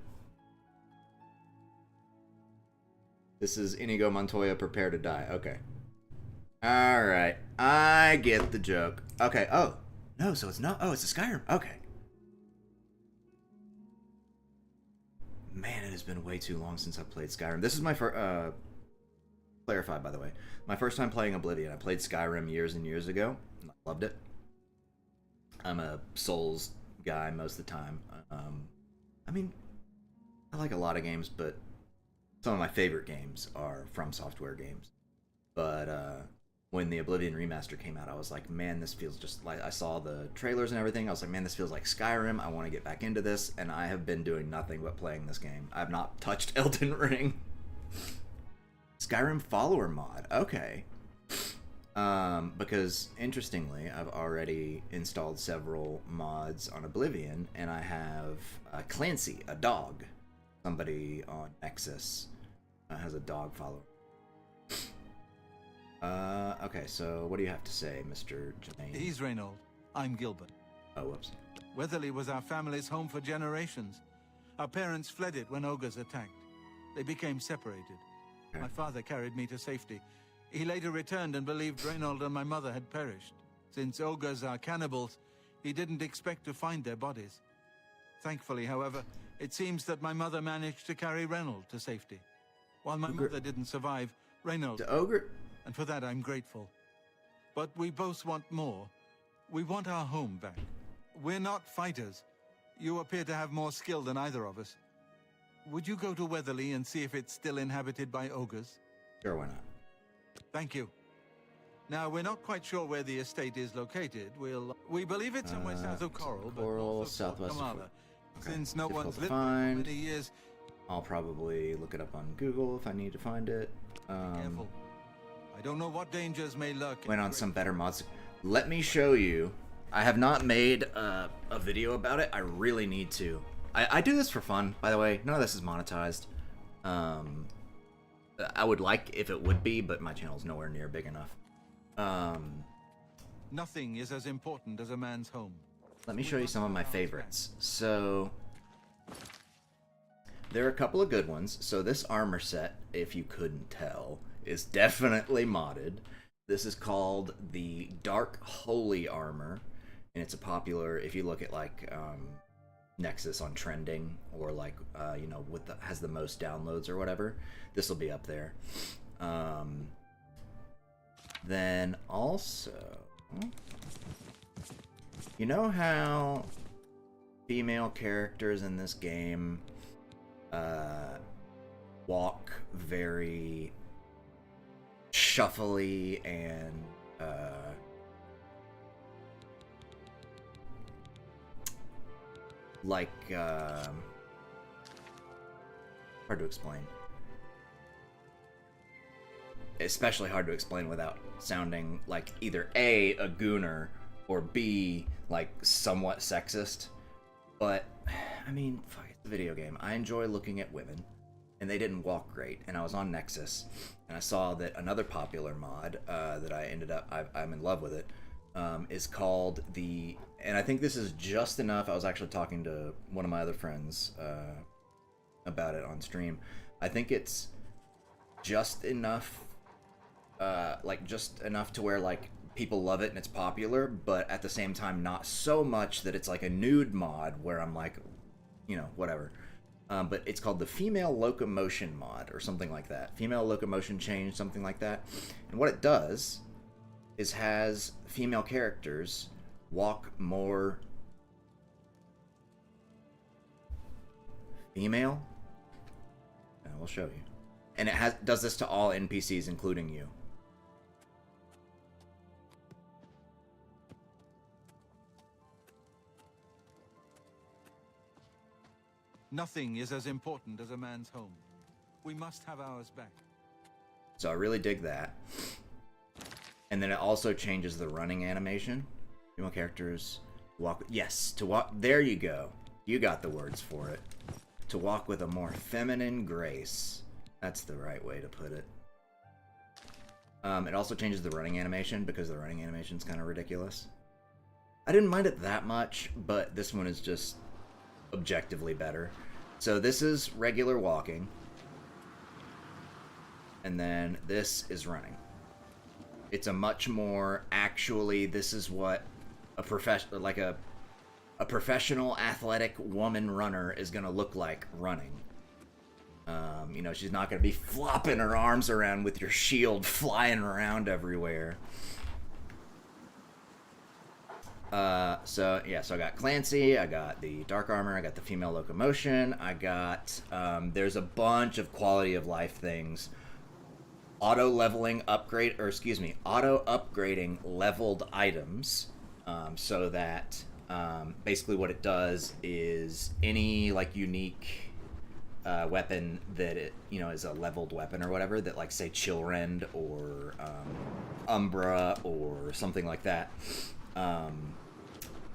This is Inigo Montoya, prepare to die. Okay. Alright. I get the joke. Okay, oh. No, so it's not. Oh, it's a Skyrim. Okay. Man, it has been way too long since I've played Skyrim. This is my first... clarify, by the way. My first time playing Oblivion. I played Skyrim years and years ago. I loved it. I'm a Souls guy most of the time. I mean, I like a lot of games, but some of my favorite games are From Software games. But when the Oblivion Remaster came out, I was like, man, this feels just like... I saw the trailers and everything. I was like, man, this feels like Skyrim. I want to get back into this, and I have been doing nothing but playing this game. I have not touched Elden Ring. Skyrim follower mod. Okay. Because, interestingly, I've already installed several mods on Oblivion, and I have Clancy, a dog. Somebody on Nexus has a dog follower. Okay, so what do you have to say, Mr. Jermaine? He's Reynold. I'm Gilbert. Oh, whoops. Weatherly was our family's home for generations. Our parents fled it when ogres attacked. They became separated. My father carried me to safety. He later returned and believed Reynold and my mother had perished. Since ogres are cannibals, he didn't expect to find their bodies. Thankfully, however, it seems that my mother managed to carry Reynold to safety. While my mother didn't survive, Reynold... The ogre... And for that, I'm grateful. But we both want more. We want our home back. We're not fighters. You appear to have more skill than either of us. Would you go to Weatherly and see if it's still inhabited by ogres? Sure, why not? Thank you. Now, we're not quite sure where the estate is located. We believe it's somewhere south of Coral, but north of southwest of Kamala. Okay. Since no Difficult one's to lived there find. for many years... I'll probably look it up on Google if I need to find it. Careful. I don't know what dangers may lurk. Went on some better mods. Let me show you. I have not made a video about it. I really need to. I do this for fun, by the way. None of this is monetized. I would like if it would be, but my channel's nowhere near big enough. Nothing is as important as a man's home. Let me show you some of my favorites. So, there are a couple of good ones. So this armor set, if you couldn't tell, is definitely modded. This is called the Dark Holy Armor, and it's a popular, if you look at like Nexus on trending, or like you know, has the most downloads or whatever, this will be up there. Then also, you know how female characters in this game walk very shuffly and like hard to explain. Especially hard to explain without sounding like either A, a gooner, or B, like somewhat sexist. But I mean, fuck, it's a video game. I enjoy looking at women, and they didn't walk great. And I was on Nexus, and I saw that another popular mod that I ended up, I'm in love with it, is called the, and I think this is just enough. I was actually talking to one of my other friends about it on stream. I think it's just enough, like just enough to where like people love it and it's popular, but at the same time not so much that it's like a nude mod where I'm like, you know, whatever. But it's called the Female Locomotion mod or something like that. Female Locomotion Change, something like that. And what it does is has female characters walk more female. And we'll show you. And it does this to all NPCs, including you. Nothing is as important as a man's home. We must have ours back. So I really dig that. And then it also changes the running animation. Female characters walk... Yes, to walk... There you go. You got the words for it. To walk with a more feminine grace. That's the right way to put it. It also changes the running animation because the running animation is kind of ridiculous. I didn't mind it that much, but this one is just objectively better. So this is regular walking. and then this is running. It's a much more actually. This is what a professional athletic woman runner is gonna look like running. You know, she's not gonna be flopping her arms around with your shield flying around everywhere. So I got Clancy, I got the Dark Armor, I got the Female Locomotion, I got, there's a bunch of quality of life things. Auto upgrading leveled items, so that, basically what it does is any, like, unique, weapon that it, you know, is a leveled weapon or whatever, that, like, say Chillrend or, Umbra or something like that,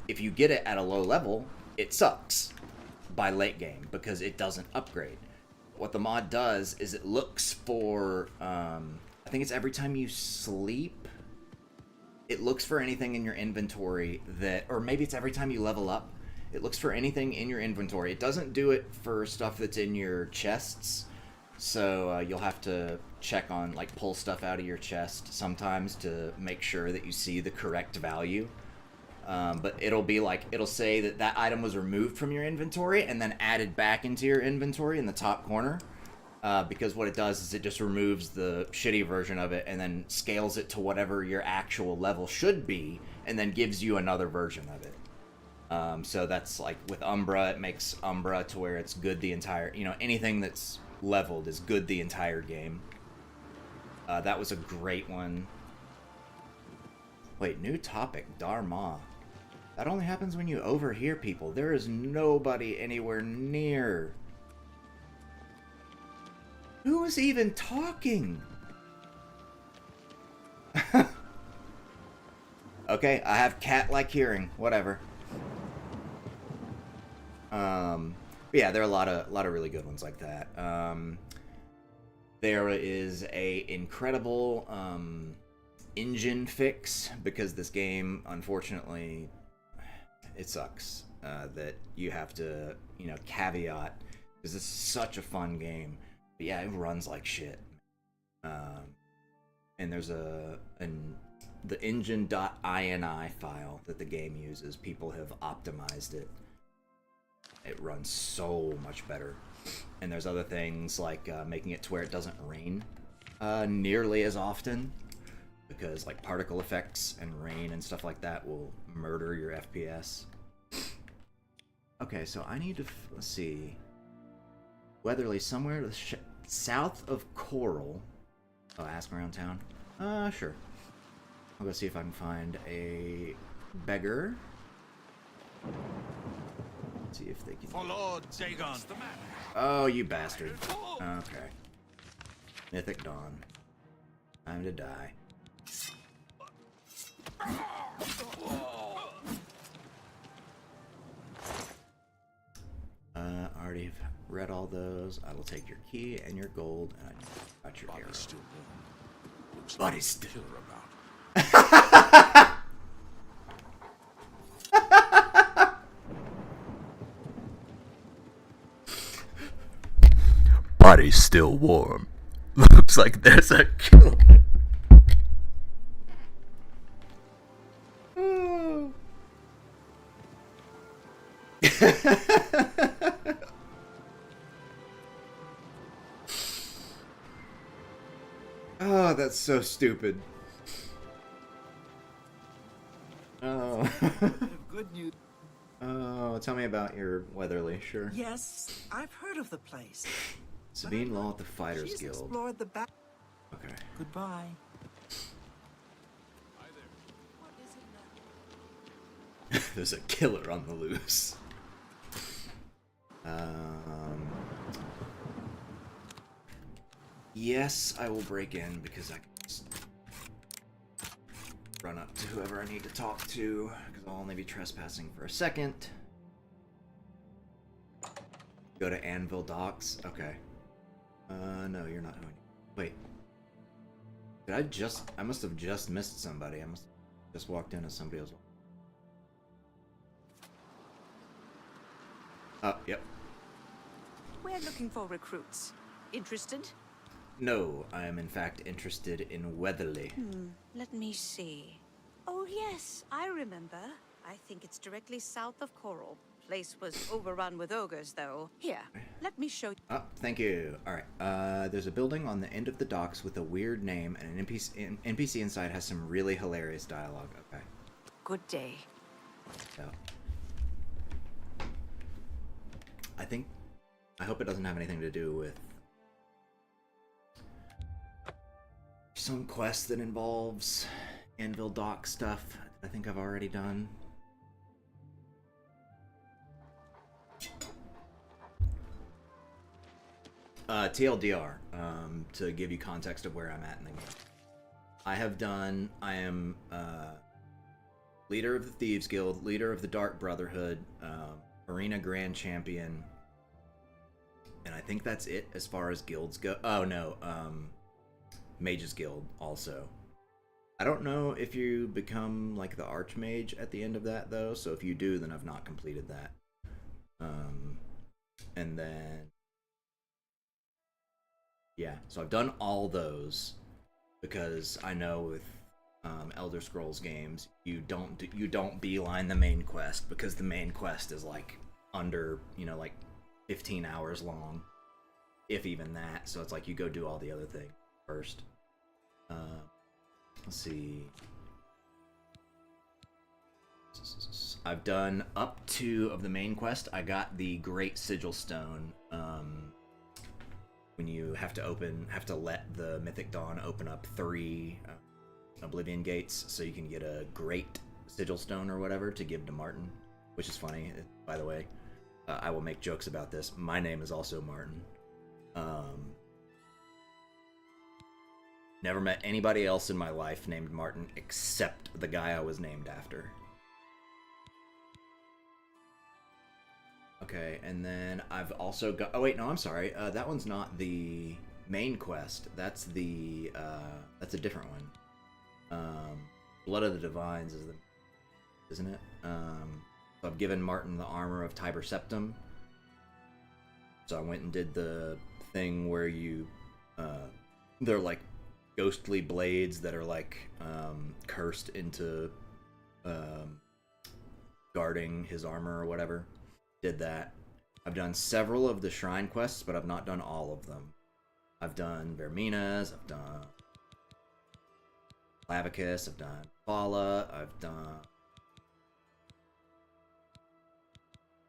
if you get it at a low level, it sucks by late game because it doesn't upgrade. What the mod does is it looks for, I think it's every time you sleep, it looks for anything in your inventory that, or maybe it's every time you level up, it looks for anything in your inventory. It doesn't do it for stuff that's in your chests, so you'll have to check on, like, pull stuff out of your chest sometimes to make sure that you see the correct value. But it'll be like, it'll say that that item was removed from your inventory and then added back into your inventory in the top corner. Because what it does is it just removes the shitty version of it and then scales it to whatever your actual level should be and then gives you another version of it. So that's like with Umbra, it makes Umbra to where it's good the entire, you know, anything that's leveled is good the entire game. That was a great one. Wait, new topic, Dharma. That only happens when you overhear people. There is nobody anywhere near. Who is even talking? Okay, I have cat-like hearing. Whatever. Yeah, there are a lot of really good ones like that. There is a incredible engine fix because this game, unfortunately, it sucks that you have to, you know, caveat because it's such a fun game. But yeah, it runs like shit. And there's the engine.ini file that the game uses. People have optimized it. It runs so much better. And there's other things like making it to where it doesn't rain nearly as often, because like particle effects and rain and stuff like that will murder your FPS. Okay, so I need to, let's see, Weatherly, somewhere to the south of Coral. Oh, ask around town? Sure. I'll go see if I can find a beggar. Let's see if they can... For Lord Dagon. Oh, you bastard. Okay. Mythic Dawn. Time to die. Already read all those. I will take your key and your gold, and I got your arrow. Body's still about. Body's still warm. Looks like there's a killer. Oh, that's so stupid. Oh. Good news. Oh, tell me about your Weatherly, sure. Yes, I've heard of the place. Sabine Law at the Fighters She's Guild. explored the back. Okay. Goodbye. There's a killer on the loose. Yes, I will break in because I can just run up to whoever I need to talk to, because I'll only be trespassing for a second. Go to Anvil Docks? Okay. No, you're not going. Wait. Did I must have just missed somebody. I must have just walked in as somebody else. Oh, yep. We're looking for recruits. Interested? No, I am in fact interested in Weatherly. Let me see. Oh, yes, I remember. I think it's directly south of Coral. Place was overrun with ogres, though. Here, let me show you. Oh, thank you. All right. There's a building on the end of the docks with a weird name, and an NPC inside has some really hilarious dialogue. Okay. Good day. So, I hope it doesn't have anything to do with some quest that involves Anvil Dock stuff that I think I've already done. TLDR, to give you context of where I'm at in the game. I am leader of the Thieves Guild, leader of the Dark Brotherhood, Arena Grand Champion, and I think that's it as far as guilds go. Oh no, Mages Guild also. I don't know if you become like the Archmage at the end of that though, so if you do, then I've not completed that. And then yeah, so I've done all those because I know with Elder Scrolls games you don't beeline the main quest because the main quest is like under like 15 hours long, if even that. So it's like you go do all the other things first. Let's see. I've done up 2 of the main quest. I got the Great Sigil Stone. When you have to let the Mythic Dawn open up 3 Oblivion gates, so you can get a Great Sigil Stone or whatever to give to Martin, which is funny, by the way. I will make jokes about this. My name is also Martin. Never met anybody else in my life named Martin except the guy I was named after. Okay, and then I've also got... Oh, wait, no, I'm sorry. That one's not the main quest. That's the... that's a different one. Blood of the Divines is the... Isn't it? So I've given Martin the armor of Tiber Septim. So I went and did the thing where you... they're like ghostly blades that are like cursed into guarding his armor or whatever. Did that. I've done several of the shrine quests, but I've not done all of them. I've done Vermina's, I've done Clavicus, I've done Fala, I've done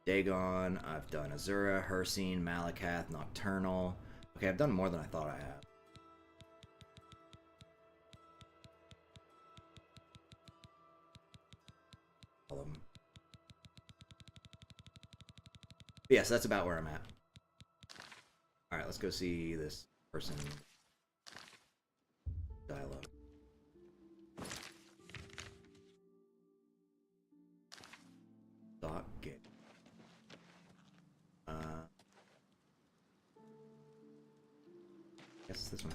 Dagon, I've done Azura, Hircine, Malakath, Nocturnal. Okay, I've done more than I thought I had. All of them. But yes, that's about where I'm at. Alright, let's go see this person. Dialogue. Dock gate. Guess this one.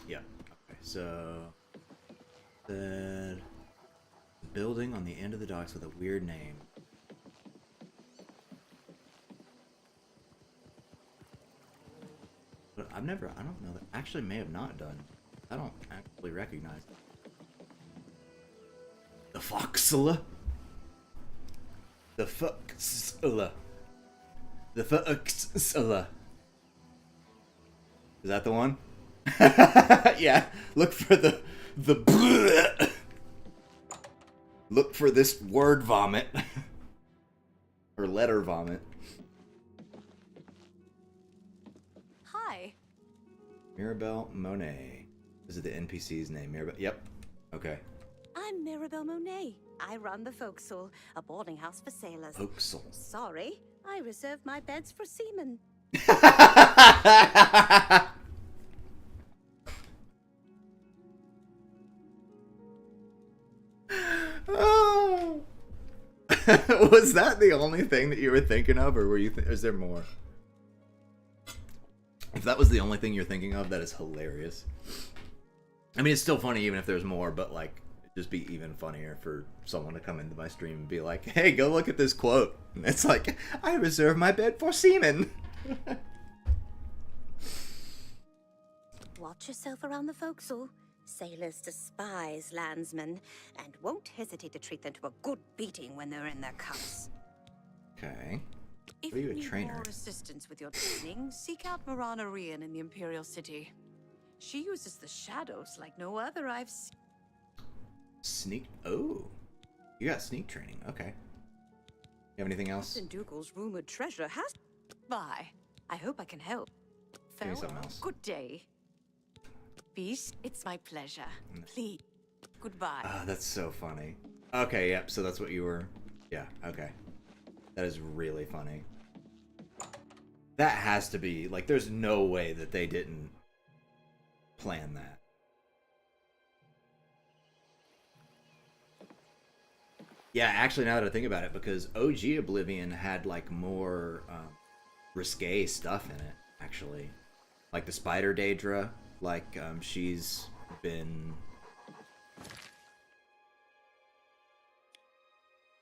Yeah. Okay. So the building on the end of the docks with a weird name. But I don't know that. Actually, may have not done. I don't actually recognize it. The Foxula. The Foxula. The Foxula. Is that the one? Yeah. Look for the look for this word vomit. Or letter vomit. Hi. Mirabelle Monet. Is it the NPC's name? Mirabelle. Yep. Okay. I'm Mirabelle Monet. I run the Forecastle, a boarding house for sailors. Forecastle. Sorry, I reserve my beds for seamen. Oh. Was that the only thing that you were thinking of, or were you? Is there more? If that was the only thing you're thinking of, that is hilarious. I mean, it's still funny even if there's more, but like, just be even funnier for someone to come into my stream and be like, hey, go look at this quote. And it's like, I reserve my bed for seamen. Watch yourself around the forecastle. Sailors despise landsmen and won't hesitate to treat them to a good beating when they're in their cups. Okay. If Are you you a need trainer? more assistance with your training, seek out Marana Rian in the Imperial City. She uses the shadows like no other I've seen. Sneak. Oh. You got sneak training. Okay. You have anything else? Captain Dougal's rumored treasure has... Bye. I hope I can help. Give me something Farewell. else. Good day. Peace. It's my pleasure. Please. Goodbye. Ah, that's so funny. Okay, yep, so that's what you were... Yeah, okay. That is really funny. That has to be... Like, there's no way that they didn't plan that. Yeah, actually, now that I think about it, because OG Oblivion had, like, more risque stuff in it, actually. Like the Spider Daedra, like, she's been...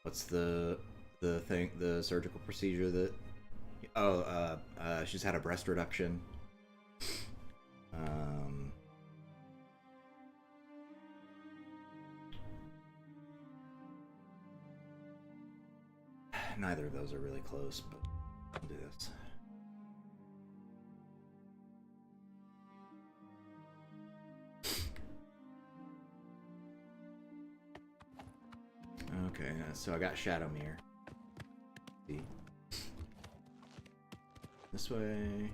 What's the thing, the surgical procedure that... Oh, she's had a breast reduction. Neither of those are really close, but I'll do this. Okay, so I got Shadowmere. See. This way.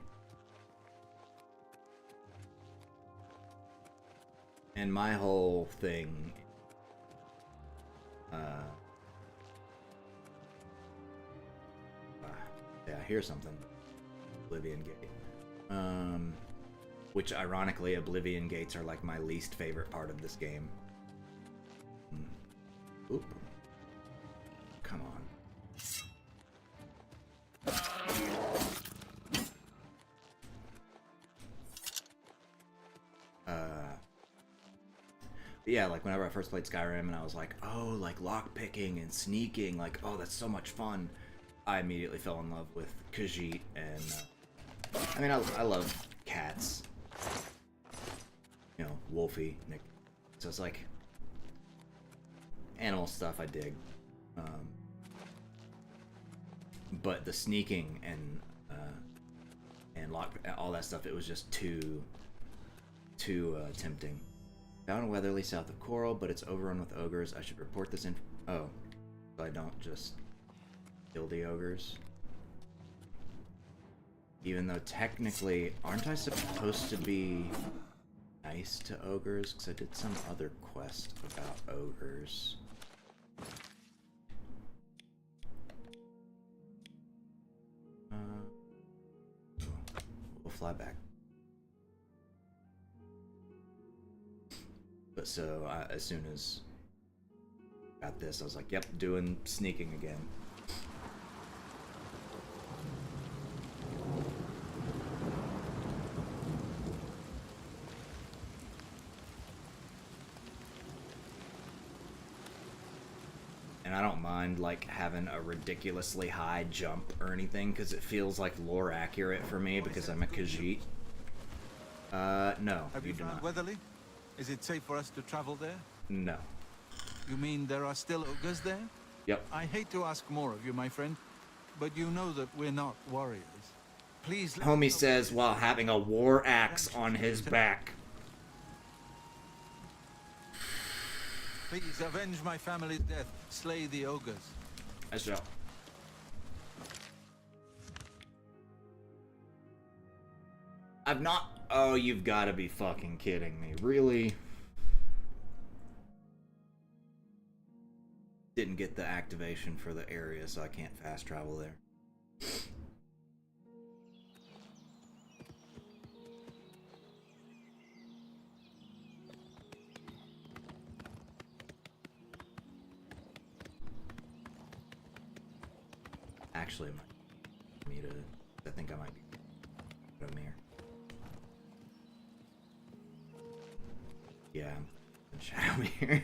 And my whole thing... yeah, here's something. Oblivion Gate. Which, ironically, Oblivion Gates are like my least favorite part of this game. Oop. Come on. Yeah, like whenever I first played Skyrim and I was like, oh, like lockpicking and sneaking, like, oh, that's so much fun. I immediately fell in love with Khajiit and, I mean, I love cats. You know, Wolfie, Nick. So it's like, animal stuff I dig. But the sneaking and all that stuff, it was just too tempting. Found Weatherly south of Coral, but it's overrun with ogres. I should report this in... Oh. So I don't just kill the ogres. Even though technically, aren't I supposed to be nice to ogres? Because I did some other quest about ogres. We'll fly back. But so, as soon as I got this, I was like, yep, doing sneaking again. And I don't mind, like, having a ridiculously high jump or anything, because it feels, like, lore accurate for me, because I'm a Khajiit. No, Have you do found not. Weatherly? Is it safe for us to travel there? No. You mean there are still ogres there? Yep. I hate to ask more of you, my friend, but you know that we're not warriors. Please let Homie me know says while having a war axe on his back. Please avenge my family's death. Slay the ogres. I shall. I've not... Oh, you've got to be fucking kidding me. Really? Didn't get the activation for the area, so I can't fast travel there. Actually, I think I might be Shadowmere. Yeah, I'm Shadowmere.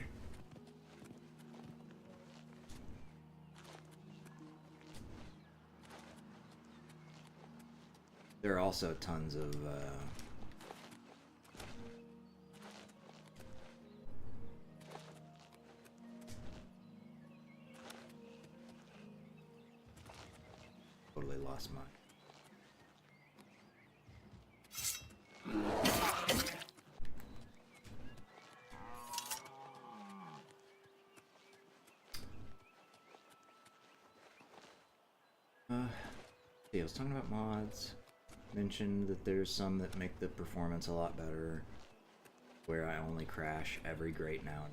There are also tons of totally lost mine. Yeah, I was talking about mods. Mentioned that there's some that make the performance a lot better. Where I only crash every great now.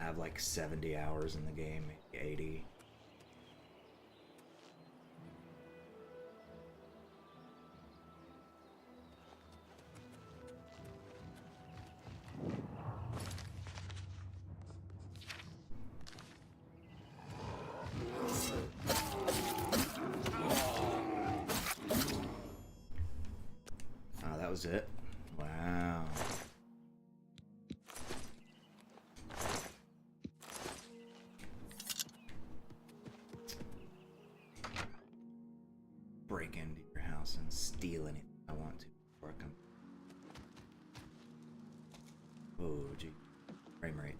I have like 70 hours in the game, maybe 80. That was it. Wow. Break into your house and steal anything I want to before I come. Oh, gee. Frame rate.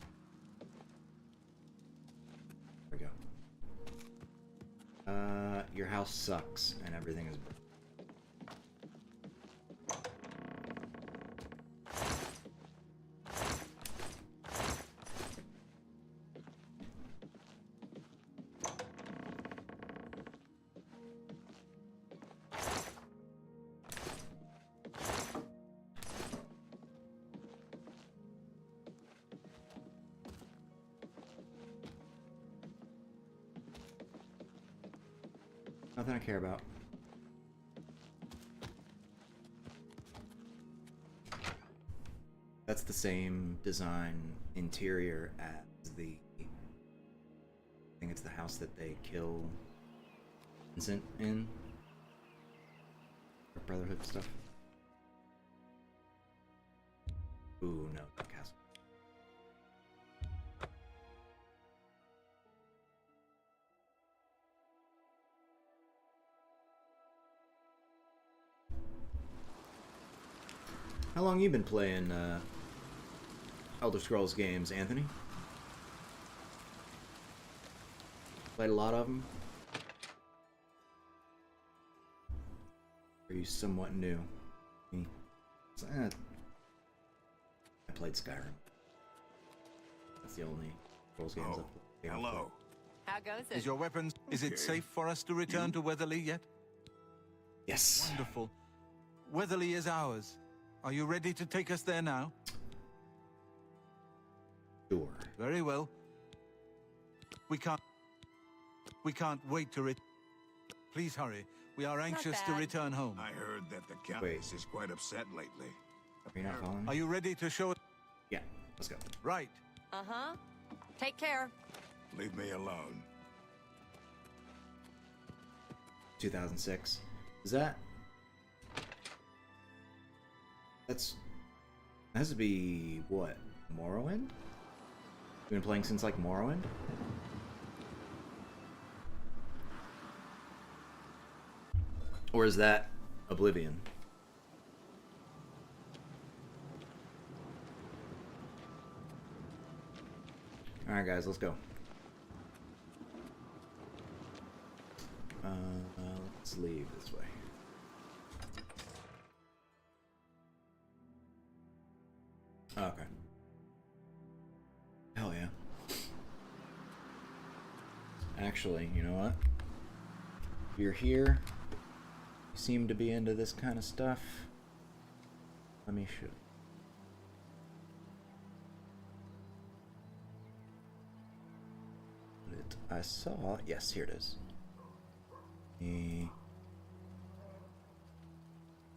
There we go. Your house sucks and everything is broken. Nothing I care about. That's the same design interior as the... I think it's the house that they kill Vincent in. Brotherhood stuff. Ooh, no, that castle. How long you been playing Elder Scrolls games, Anthony? Played a lot of them? Or are you somewhat new? Me? I played Skyrim. That's the only Scrolls games I've played. Hello. How goes it? Is your weapons... Is it safe for us to return to Weatherly yet? Yes. Wonderful. Weatherly is ours. Are you ready to take us there now? Sure. Very well. We can't wait to Please hurry. We are anxious to return home. I heard that the Countess is quite upset lately. Are you not following me? Are you ready to show it? Yeah, let's go. Right. Uh-huh. Take care. Leave me alone. 2006. Is that... That has to be, what, Morrowind? You've been playing since, like, Morrowind? Or is that Oblivion? Alright, guys, let's go. Let's leave this way. Okay. Hell yeah. Actually, you know what? You're here. You seem to be into this kind of stuff. Let me show. I saw. Yes, here it is. The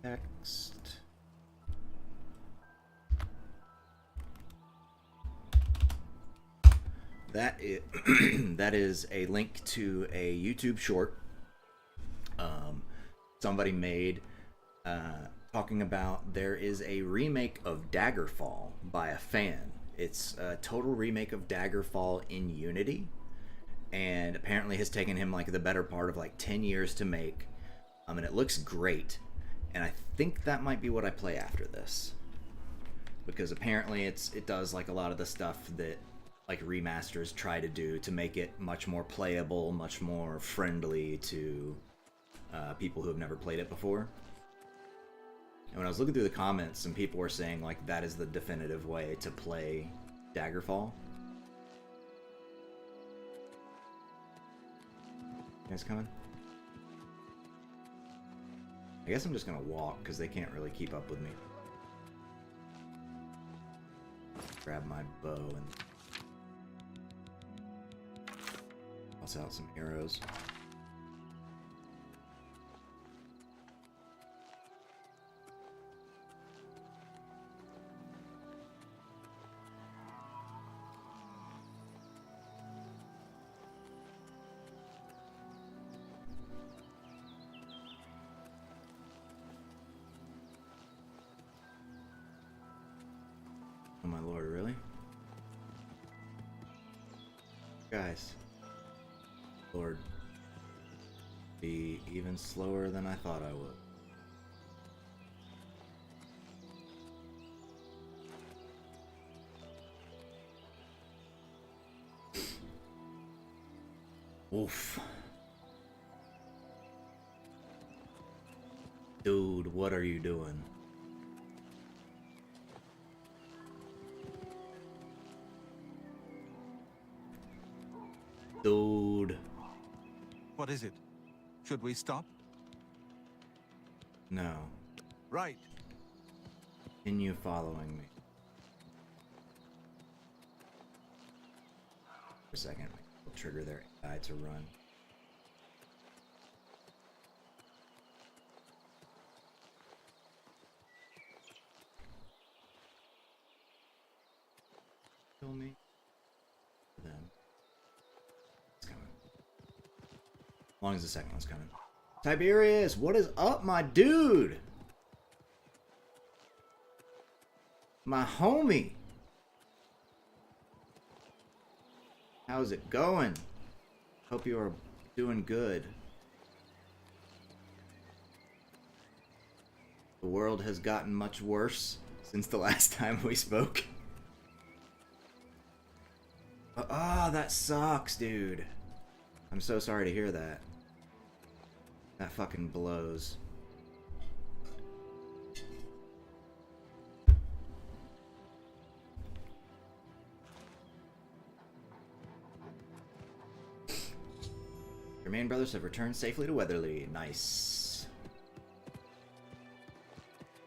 text. That is a link to a YouTube short somebody made talking about there is a remake of Daggerfall by a fan. It's a total remake of Daggerfall in Unity, and apparently has taken him like the better part of like 10 years to make. and it looks great. And I think that might be what I play after this, because apparently it does like a lot of the stuff that like remasters try to do to make it much more playable, much more friendly to people who have never played it before. And when I was looking through the comments, some people were saying like that is the definitive way to play Daggerfall. You guys coming? I guess I'm just gonna walk because they can't really keep up with me. Grab my bow and toss out some arrows. Oh my lord, really? Guys. Lord. Be even slower than I thought I would. Oof. Dude, what are you doing? Dude. What is it? Should we stop? No. Right. Continue following me. For a second, we'll trigger their AI to run. Kill me. Then. It's coming. As long as the second one's coming. Tiberius, what is up, my dude? My homie. How's it going? Hope you are doing good. The world has gotten much worse since the last time we spoke. Oh, that sucks, dude. I'm so sorry to hear that. That fucking blows. Your main brothers have returned safely to Weatherly. Nice.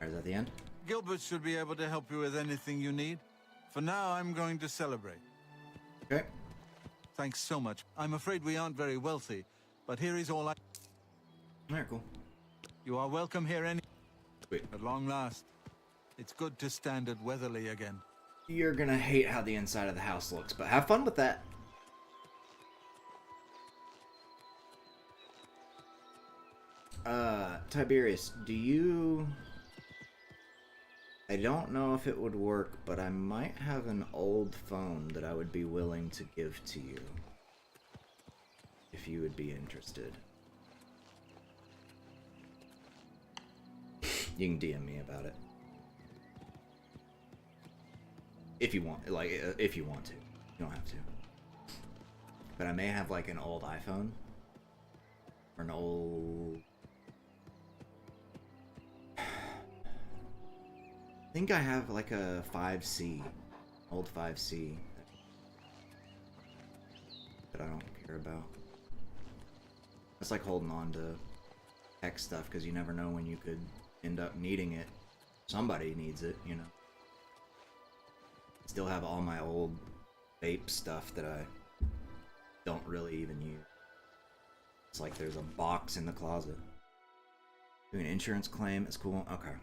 Alright, is that the end? Gilbert should be able to help you with anything you need. For now, I'm going to celebrate. Okay. Thanks so much. I'm afraid we aren't very wealthy, but here is all I... Alright, cool. You are welcome here Sweet. At long last. It's good to stand at Weatherly again. You're gonna hate how the inside of the house looks, but have fun with that. Tiberius, do you... I don't know if it would work, but I might have an old phone that I would be willing to give to you. If you would be interested. You can DM me about it. If you want, like, if you want to. You don't have to. But I may have, like, an old iPhone. Or an old... I think I have, like, a 5C. Old 5C. That I don't care about. It's like holding on to tech stuff, because you never know when you could end up needing it. Somebody needs it, you know. Still have all my old vape stuff that I don't really even use. It's like there's a box in the closet. Doing an insurance claim is cool. Okay.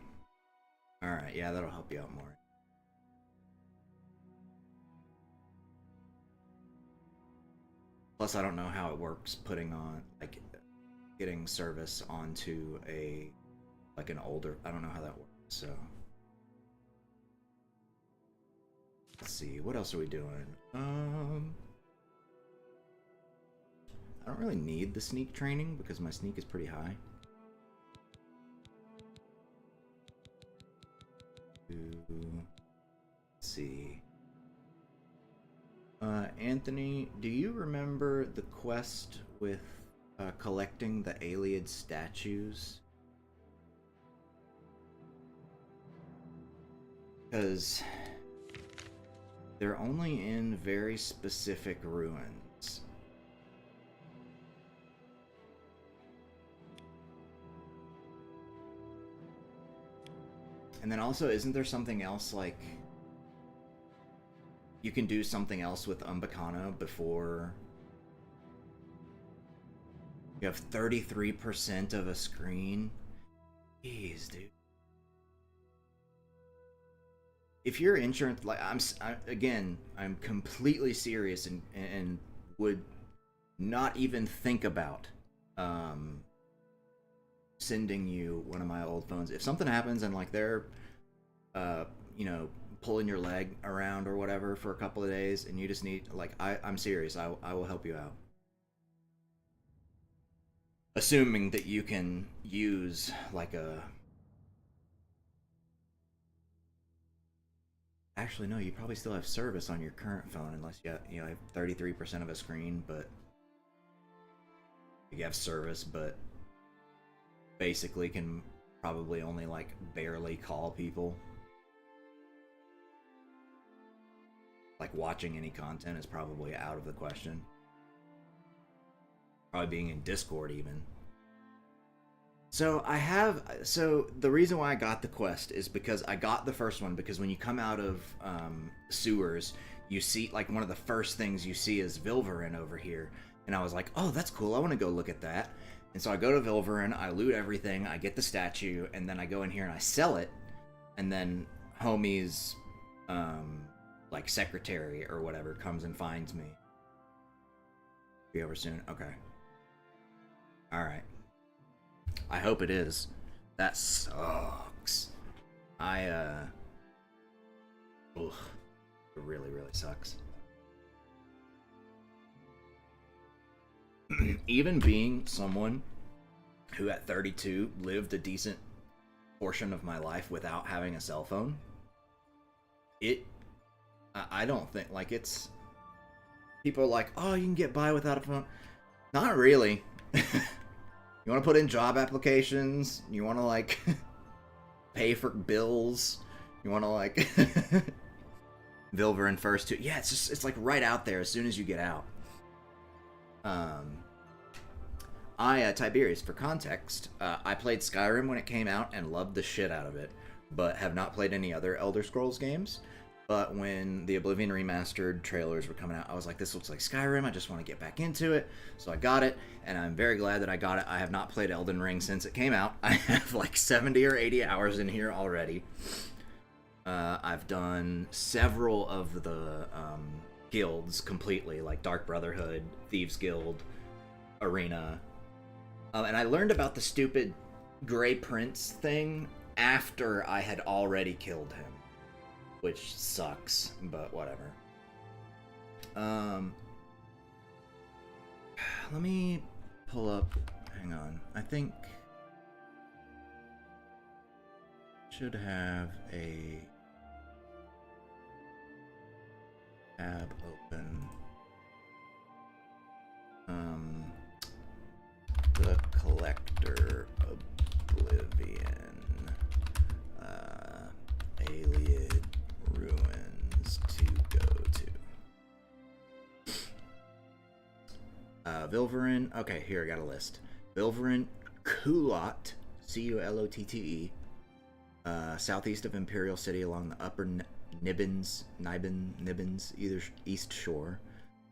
Alright, yeah, that'll help you out more. Plus, I don't know how it works putting on, like, getting service onto a, like, an older, I don't know how that works, so. Let's see, what else are we doing? I don't really need the sneak training because my sneak is pretty high. see. Anthony, do you remember the quest with collecting the Ayleid statues? Because they're only in very specific ruins. And then also, isn't there something else, like, you can do something else with Umbacana before you have 33% of a screen? Jeez, dude. If your insurance, like, I'm completely serious and would not even think about sending you one of my old phones. If something happens and, like, they're you know, pulling your leg around or whatever for a couple of days and you just need, like, I'm serious, I will help you out. Assuming that you can use, like, a... Actually, no, you probably still have service on your current phone unless you have 33% of a screen, but you have service, but basically can probably only, like, barely call people. Like, watching any content is probably out of the question. Probably being in Discord even. So the reason why I got the quest is because I got the first one because when you come out of sewers, you see, like, one of the first things you see is Vilverin over here. And I was like, oh, that's cool, I want to go look at that. And so I go to Vilverin, I loot everything, I get the statue, and then I go in here and I sell it. And then homie's, like, secretary or whatever comes and finds me. Be over soon? Okay. Alright. I hope it is. That sucks. Ugh. It really, really sucks. Even being someone who at 32 lived a decent portion of my life without having a cell phone, I don't think, like, it's... People are like, oh, you can get by without a phone. Not really. You want to put in job applications, you want to, like, pay for bills, you want to, like... Vilverin first, too. Yeah, it's like right out there as soon as you get out. Tiberius, for context, I played Skyrim when it came out and loved the shit out of it, but have not played any other Elder Scrolls games. But when the Oblivion Remastered trailers were coming out, I was like, this looks like Skyrim, I just want to get back into it. So I got it, and I'm very glad that I got it. I have not played Elden Ring since it came out. I have like 70 or 80 hours in here already. I've done several of the guilds completely, like Dark Brotherhood, Thieves Guild, Arena. And I learned about the stupid Grey Prince thing after I had already killed him. Which sucks, but whatever. Let me pull up... Hang on. I think... Should have a... tab open. The Collector Oblivion. Ayleid Ruins to go to. Vilverin. Okay, here, I got a list. Vilverin Kulot, Culotte, southeast of Imperial City along the upper Nibbins, either east shore.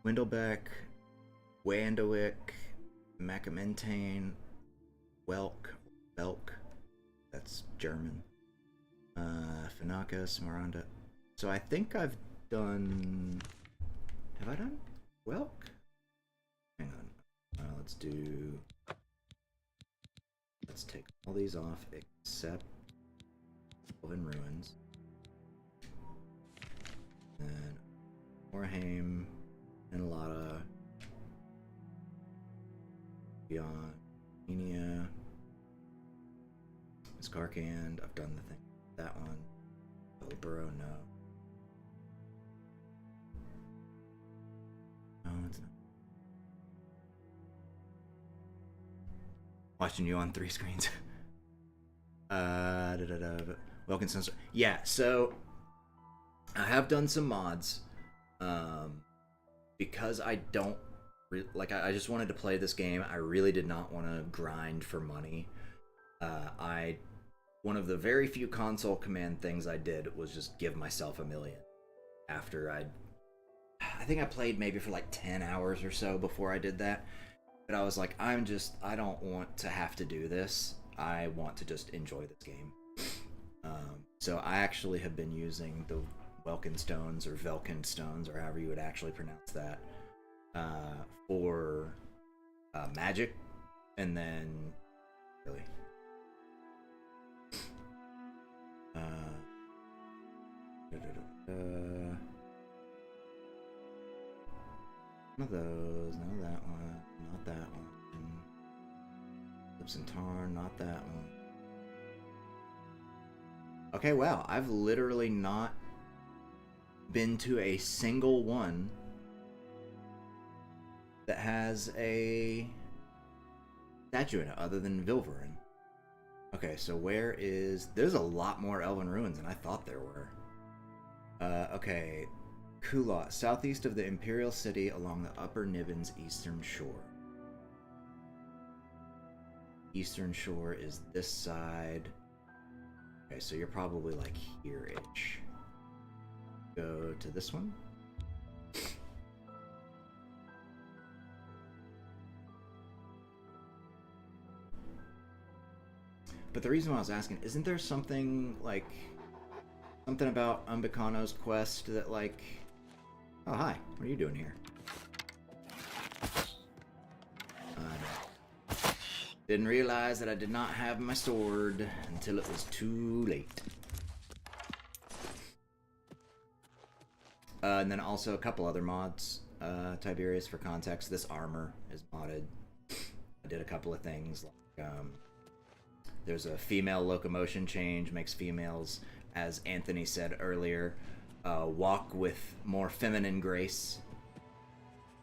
Windlebeck, Wandowick, Macamentane, Belk, that's German. Fanaka, Smaranda. So I think I've done... Have I done Welk? Hang on. Let's take all these off except Elven Ruins. Then Orheim, Enlata, Beyond, Enia, Skarkand. I've done the thing. That one. Hillsborough, no. it's not. Watching you on 3 screens. Wilkinson. Yeah, so I have done some mods. Because I don't I just wanted to play this game. I really did not want to grind for money. One of the very few console command things I did was just give myself $1 million. After I think I played maybe for like 10 hours or so before I did that. But I was like, I don't want to have to do this. I want to just enjoy this game. So I actually have been using the Welkin Stones or Velkin Stones, or however you would actually pronounce that, for magic, and then really none of those, not that one, not that one. Lips and Tarn, not that one. Okay, wow, I've literally not been to a single one that has a statue in it other than Vilverin. Okay, so there's a lot more Elven ruins than I thought there were. Okay, Kulat, southeast of the Imperial City along the Upper Niven's eastern shore. Eastern shore is this side. Okay, so you're probably like here-ish. Go to this one. But the reason why I was asking, isn't there something about Umbicano's quest that like... Oh, hi. What are you doing here? Didn't realize that I did not have my sword until it was too late. And then also a couple other mods. Tiberius, for context, this armor is modded. I did a couple of things. Like, there's a female locomotion change, makes females, as Anthony said earlier, walk with more feminine grace.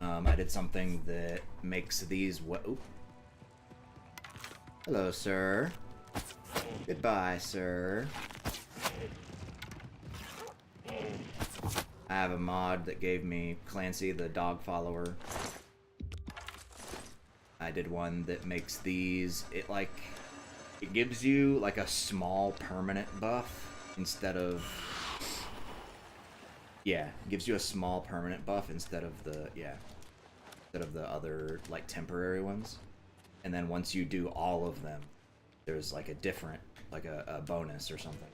I did something that makes these... Oop. Hello, sir. Goodbye, sir. I have a mod that gave me Clancy, the dog follower. I did one that makes these... It gives you like a small permanent buff instead of... Yeah, it gives you a small permanent buff instead of the... Yeah. Instead of the other, like, temporary ones. And then once you do all of them, there's like a different, like a bonus or something.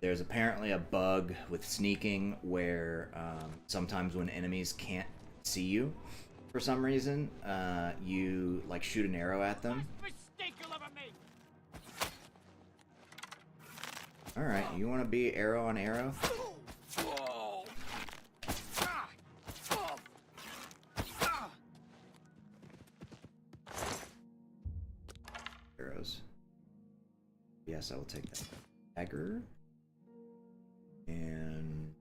There's apparently a bug with sneaking where sometimes when enemies can't see you for some reason, you like shoot an arrow at them. Alright, you want to be arrow on arrow? Arrows. Yes, I will take that. Dagger. And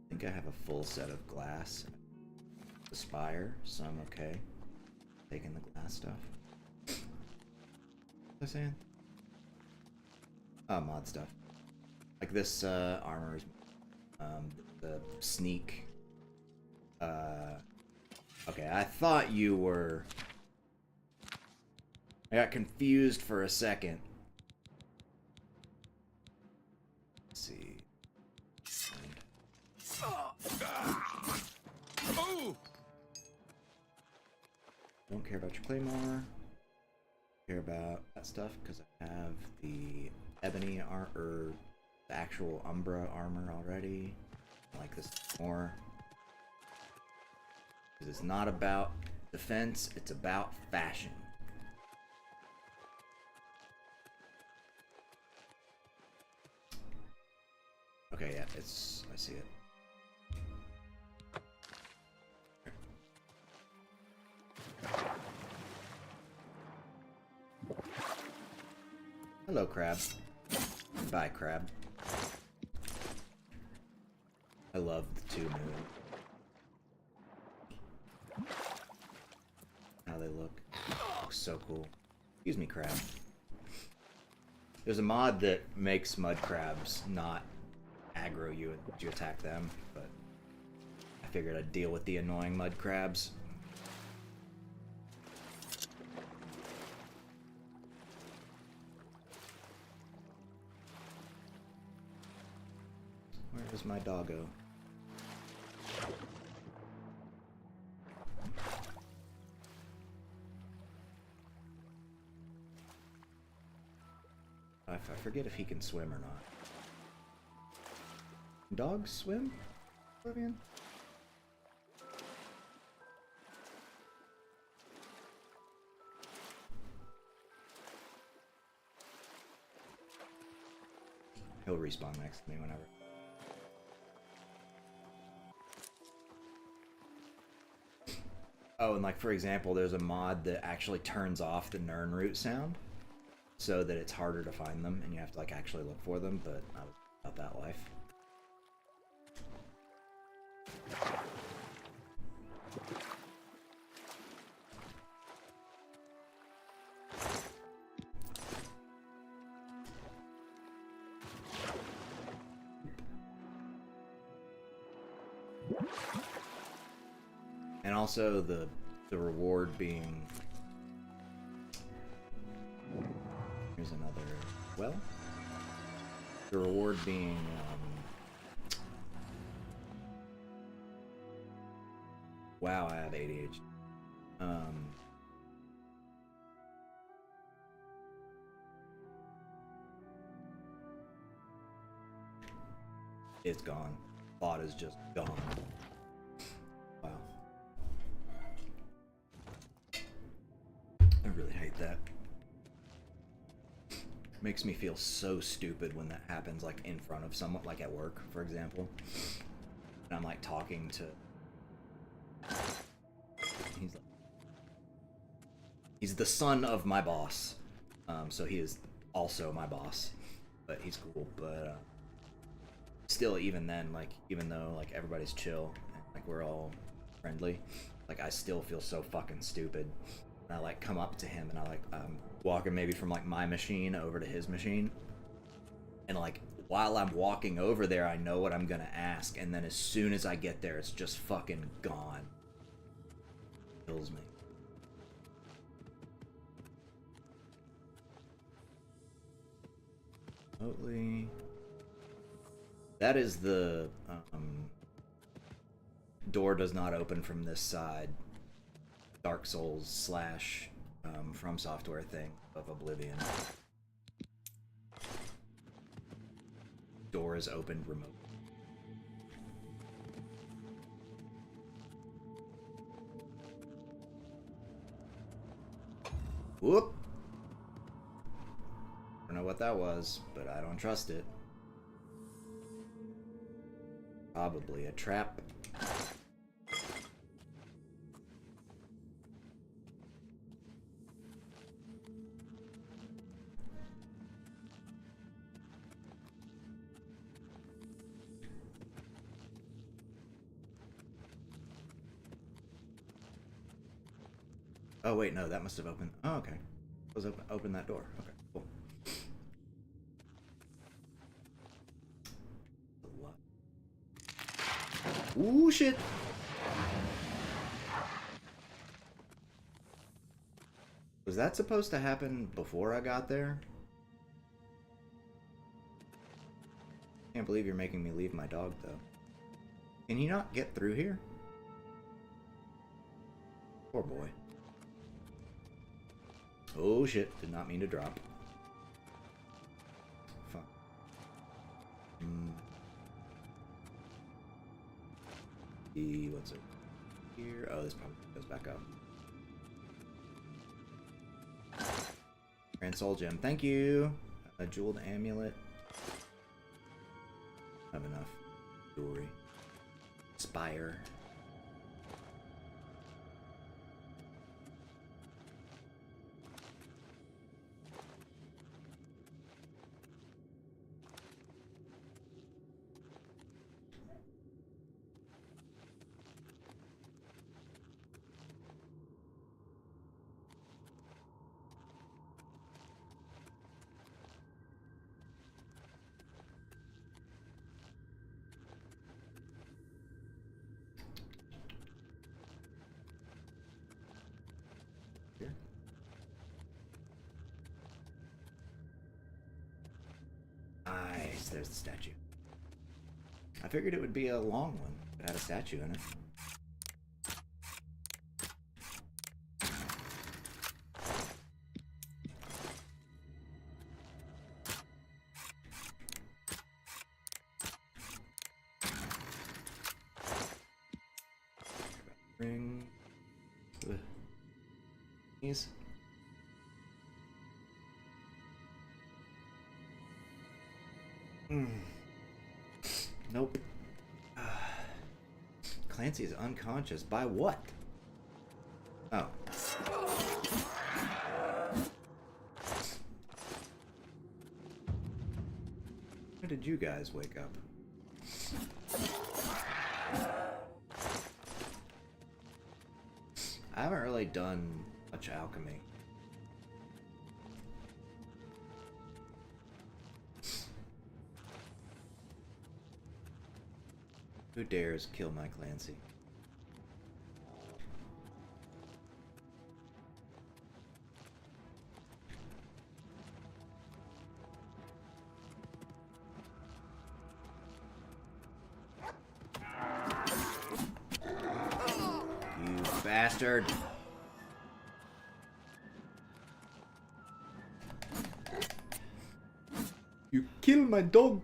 I think I have a full set of glass. The spire, so I'm okay. Taking the glass stuff. What was I saying? Mod stuff. Like this armor is the sneak. Okay, I thought you were... I got confused for a second. Let's see. Don't care about your claymore. Care about that stuff because I have the ebony or the actual Umbra armor already. I like this more. Because it's not about defense, it's about fashion. Okay, yeah, I see it. Hello, crab. Bye, crab. I love the two new. How they look. Oh, so cool. Excuse me, crab. There's a mod that makes mud crabs not aggro you when you attack them, but I figured I'd deal with the annoying mud crabs. Where is my doggo? I forget if he can swim or not. Dogs swim? Oblivion? He'll respawn next to me whenever. Oh, and like for example, there's a mod that actually turns off the Nirnroot sound so that it's harder to find them and you have to like actually look for them, but I was about that life. And also the reward being, here's another, well, the reward being wow, I have ADHD. It's gone. Plot is just gone. Wow. I really hate that. Makes me feel so stupid when that happens, like in front of someone, like at work, for example. And I'm like talking to. He's the son of my boss, so he is also my boss. But he's cool. But still, even then, like even though like everybody's chill, and, like we're all friendly, like I still feel so fucking stupid. And I like come up to him and I like walking maybe from like my machine over to his machine, and like while I'm walking over there I know what I'm gonna ask, and then as soon as I get there it's just fucking gone. Kills me. Remotely. That is the door does not open from this side. Dark Souls slash From Software thing of Oblivion. Door is opened remotely. Whoop! Don't know what that was, but I don't trust it. Probably a trap. Oh wait, no, that must have opened. Oh, okay. Was open that door. Okay, cool. Ooh, shit. Was that supposed to happen before I got there? Can't believe you're making me leave my dog, though. Can he not get through here? Poor boy. Oh shit, did not mean to drop. Fuck. What's it here? Oh, this probably goes back up. Grand Soul Gem, thank you! A jeweled amulet. Have enough jewelry. Spire. there's the statue. I figured it would be a long one. It had a statue in it. Bring these. Nope. Clancy is unconscious. By what? Oh. When did you guys wake up? I haven't really done much alchemy. Who dares kill my Clancy? You bastard! You killed my dog!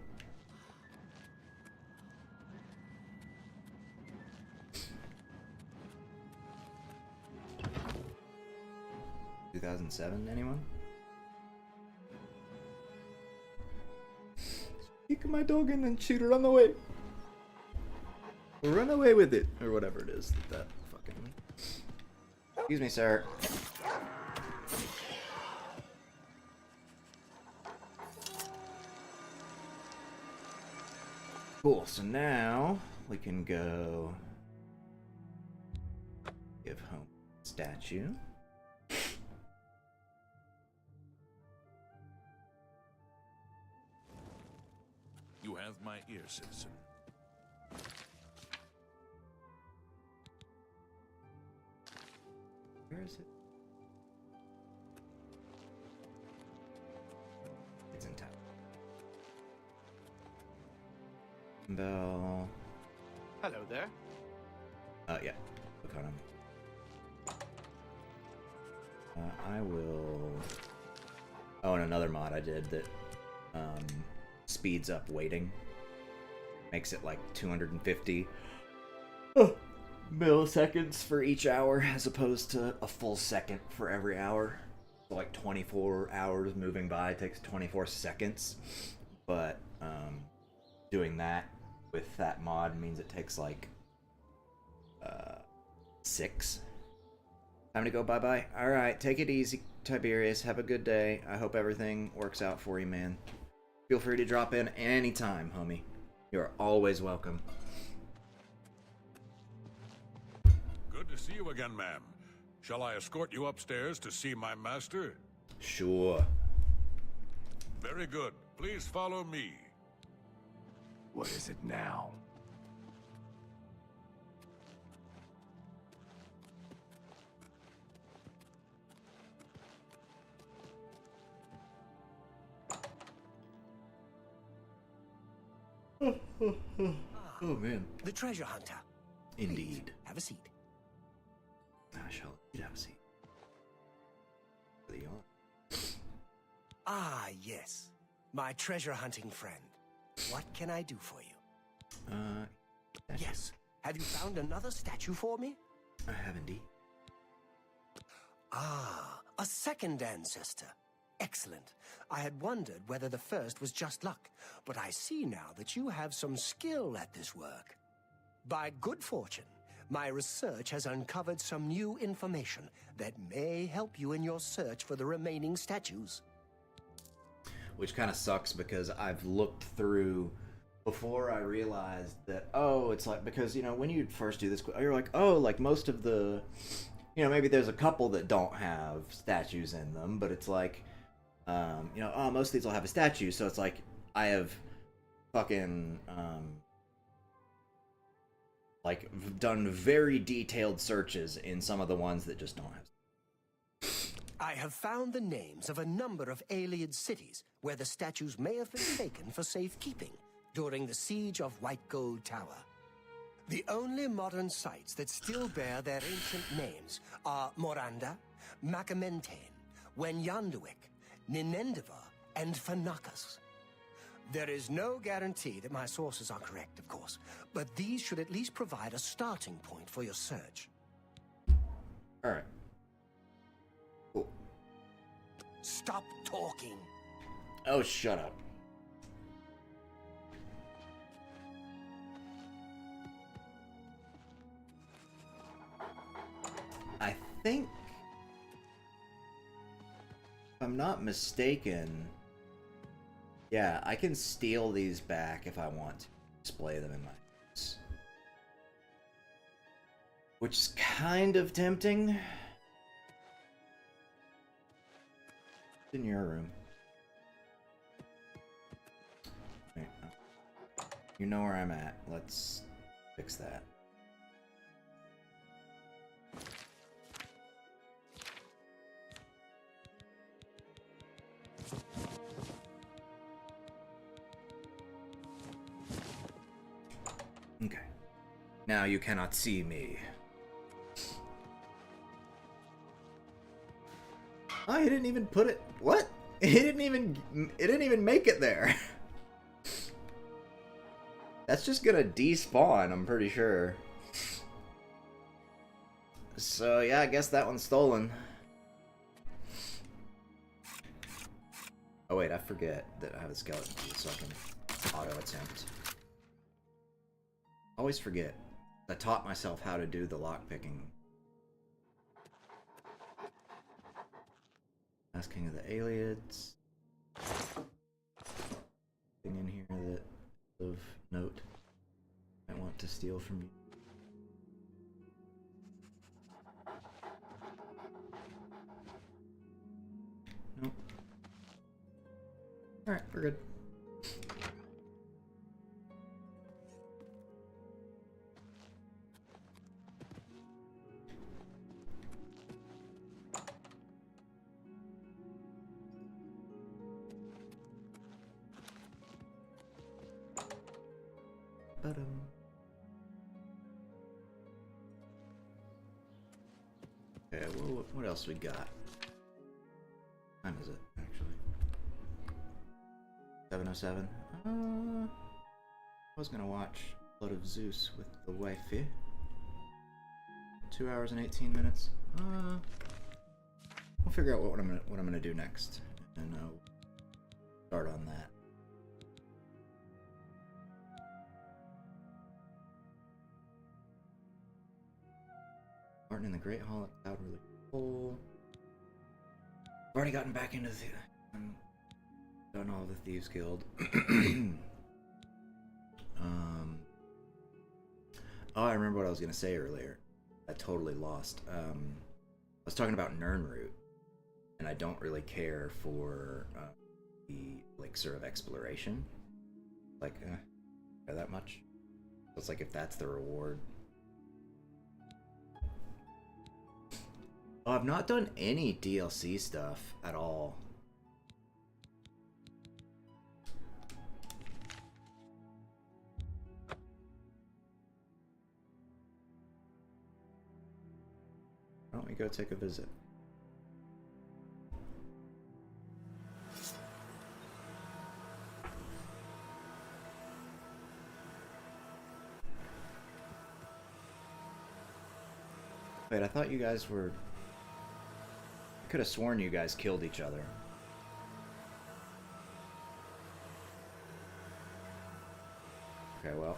2007, anyone? Kick my dog and then shoot her on the way. Run away with it, or whatever it is that fucking. Excuse me, sir. Cool. So now we can go give home statue. You have my ear, citizen. Where is it? It's in town. Bell. Hello there. Yeah. Look on him. I will. Oh, and another mod I did that speeds up waiting. Makes it like 250 milliseconds for each hour as opposed to a full second for every hour. So like 24 hours moving by takes 24 seconds. But doing that with that mod means it takes like 6. Time to go bye-bye. Alright, take it easy, Tiberius. Have a good day. I hope everything works out for you, man. Feel free to drop in anytime, homie. You're always welcome. Good to see you again, ma'am. Shall I escort you upstairs to see my master? Sure. Very good. Please follow me. What is it now? Oh man. The treasure hunter. Indeed. Please, have a seat. I shall have a seat. Ah, yes. My treasure hunting friend. What can I do for you? Yes. Have you found another statue for me? I have indeed. Ah, a second ancestor. Excellent. I had wondered whether the first was just luck, but I see now that you have some skill at this work. By good fortune, my research has uncovered some new information that may help you in your search for the remaining statues. Which kind of sucks because I've looked through before I realized that, oh, it's like, because, you know, when you first do this, you're like, oh, like most of the, you know, maybe there's a couple that don't have statues in them, but it's like, you know, oh, most of these will have a statue, so it's like, I have fucking, like, done very detailed searches in some of the ones that just don't have. I have found the names of a number of Ayleid cities where the statues may have been taken for safekeeping during the siege of White Gold Tower. The only modern sites that still bear their ancient names are Moranda, Macamentain, Wenyanduik, Ninendiva, and Fanakas. There is no guarantee that my sources are correct, of course, but these should at least provide a starting point for your search. Alright. Cool. Stop talking. Oh, shut up. I think, if I'm not mistaken, yeah, I can steal these back if I want to display them in my house. Which is kind of tempting. It's in your room. Wait, you know where I'm at. Let's fix that. Okay. Now you cannot see me. Oh, he didn't even put it. What? It didn't even make it there. That's just gonna despawn, I'm pretty sure. So yeah, I guess that one's stolen. Oh wait, I forget that I have a skeleton key, so I can auto attempt. Always forget. I taught myself how to do the lockpicking. Last King of the Ayleids. Thing in here that of note I want to steal from you. Nope. Alright, we're good. Okay, well, what else we got? What time is it, actually? 7:07. I was gonna watch Blood of Zeus with the wifey. 2 hours and 18 minutes. We'll figure out what I'm gonna do next, and start on that. Martin in the Great Hall at Cloud really cool. I've already gotten back into the done all of the Thieves Guild. Oh, I remember what I was gonna say earlier. I totally lost. I was talking about Nirnroot, and I don't really care for the like sort of exploration. Like, that much. So it's like if that's the reward. Oh, I've not done any DLC stuff at all. Why don't we go take a visit? Wait, I thought you guys were... I could have sworn you guys killed each other. Okay, well.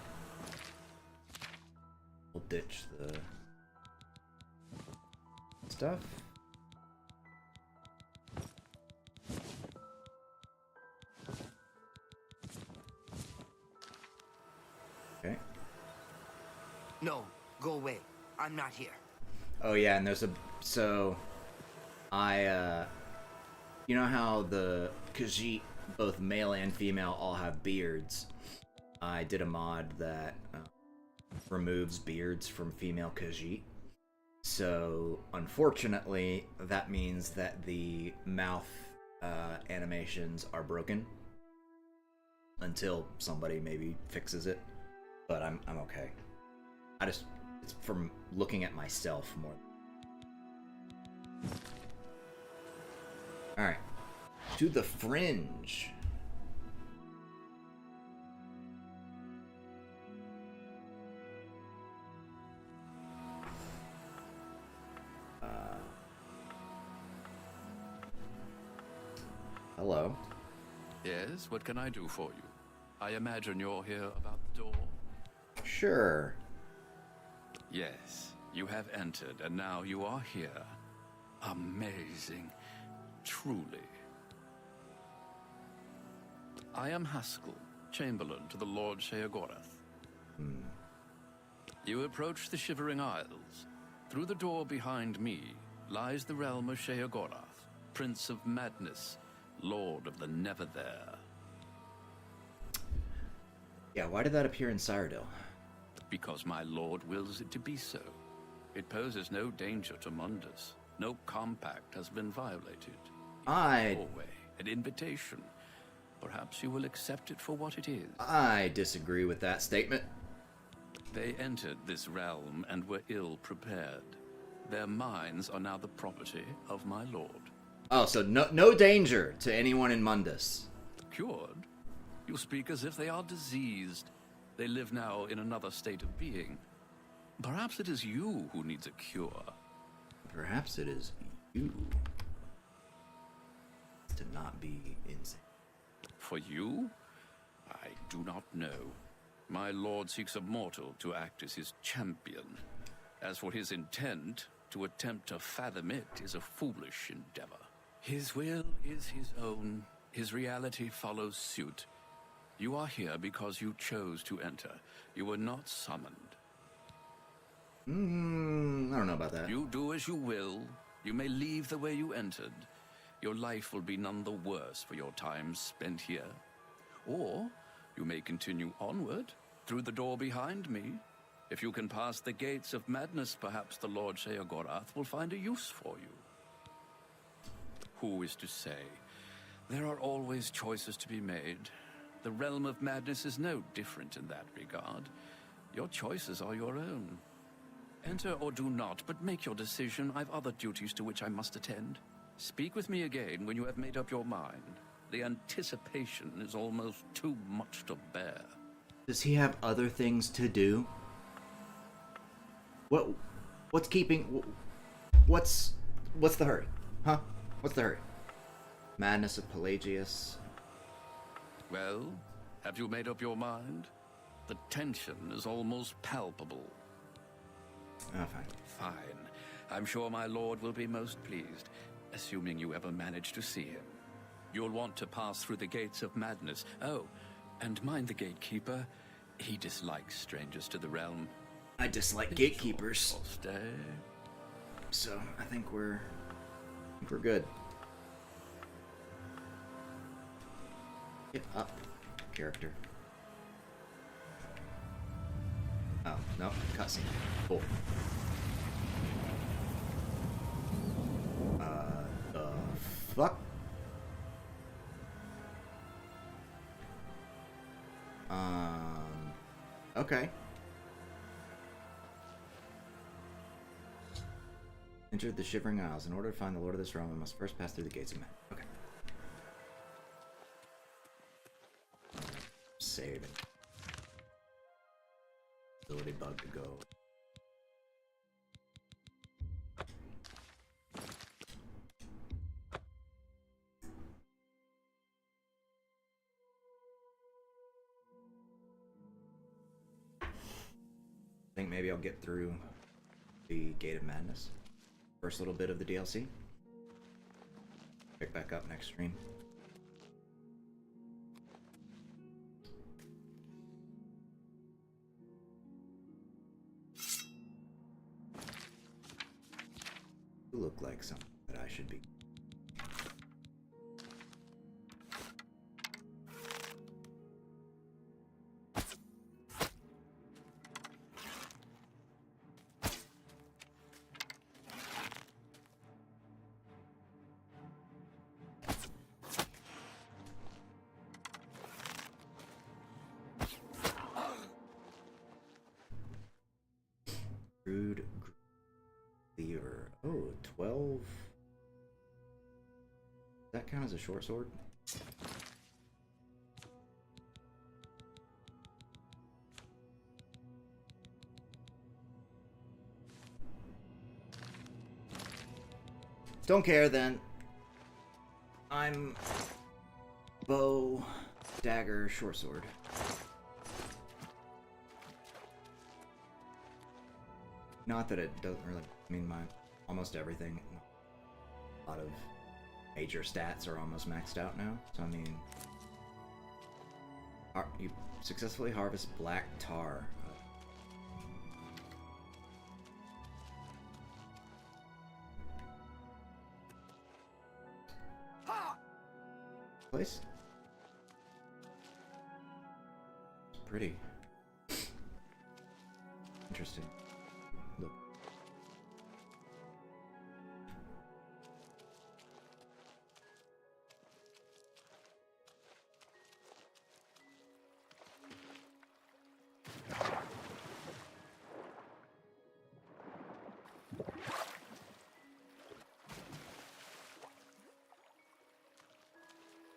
We'll ditch the stuff. Okay. No, go away. I'm not here. Oh yeah, and there's a... So... you know how the khajiit, both male and female, all have beards? I did a mod that removes beards from female khajiit. So, unfortunately, that means that the mouth animations are broken until somebody maybe fixes it. But I'm okay. It's from looking at myself more. All right, to the fringe. Hello. Yes, what can I do for you? I imagine you're here about the door. Sure. Yes, you have entered, and now you are here. Amazing. Truly. I am Haskell, Chamberlain to the Lord Sheogorath. You approach the Shivering Isles. Through the door behind me lies the realm of Sheogorath, Prince of Madness, Lord of the Never There. Yeah, why did that appear in Cyrodiil? Because my lord wills it to be so. It poses no danger to Mundus. No compact has been violated. Doorway, an invitation. Perhaps you will accept it for what it is. I disagree with that statement. They entered this realm and were ill prepared. Their minds are now the property of my lord. Oh, so no danger to anyone in Mundus. Cured? You speak as if they are diseased. They live now in another state of being. Perhaps it is you who needs a cure. Perhaps it is you. To not be insane. For you? I do not know. My lord seeks a mortal to act as his champion. As for his intent, to attempt to fathom it is a foolish endeavor. His will is his own. His reality follows suit. You are here because you chose to enter. You were not summoned. I don't know about that. You do as you will. You may leave the way you entered. Your life will be none the worse for your time spent here. Or you may continue onward, through the door behind me. If you can pass the gates of madness, perhaps the Lord Sheogorath will find a use for you. Who is to say? There are always choices to be made. The realm of madness is no different in that regard. Your choices are your own. Enter or do not, but make your decision. I've other duties to which I must attend. Speak with me again when you have made up your mind. The anticipation is almost too much to bear. Does he have other things to do? What's the hurry? Huh? What's the hurry? Madness of Pelagius. Well, have you made up your mind? The tension is almost palpable. Oh, fine. Fine. I'm sure my lord will be most pleased, assuming you ever manage to see him. You'll want to pass through the gates of madness. Oh, and mind the gatekeeper. He dislikes strangers to the realm. I dislike gatekeepers. Stay. So I think we're good. Get up, character. Oh, no, cutscene. Cool. The fuck? Okay. Entered the Shivering Isles. In order to find the Lord of this realm, we must first pass through the gates of men. Okay. Saving. Ability bug to go. I think maybe I'll get through the Gate of Madness. First little bit of the DLC. Pick back up next stream. You look like something that I should be. Crude Cleaver. Oh, 12. Does that count as a short sword? Don't care then. I'm bow, dagger, short sword. Not that it doesn't really. I mean, almost everything. A lot of major stats are almost maxed out now. So I mean, you successfully harvest black tar. Place. It's pretty. Interesting. Look.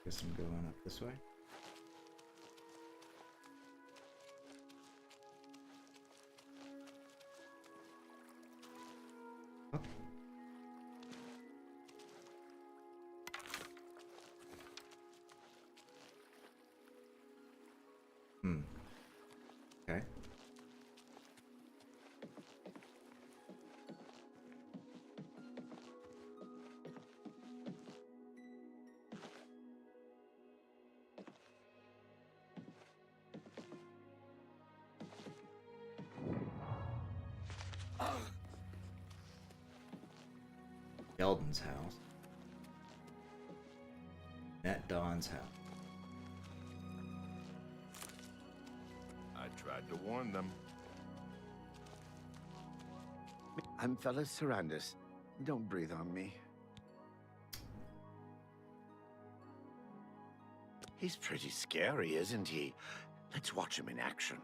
Guess I'm going up this way. Oh. Okay. Sheldon's house. At Dawn's house. I tried to warn them. I'm Fellas Sarandis. Don't breathe on me. He's pretty scary, isn't he? Let's watch him in action.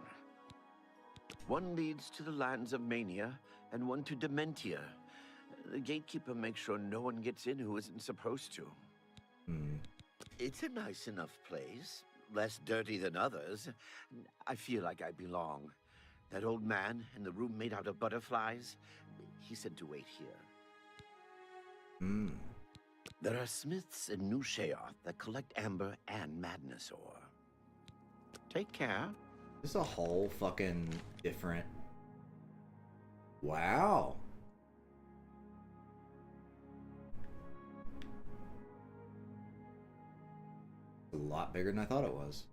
One leads to the lands of Mania, and one to Dementia. The gatekeeper makes sure no one gets in who isn't supposed to. It's a nice enough place. Less dirty than others. I feel like I belong. That old man in the room made out of butterflies, he said to wait here. There are smiths in New Sheoth that collect amber and madness ore. Take care. This is a whole fucking different... Wow. A lot bigger than I thought it was.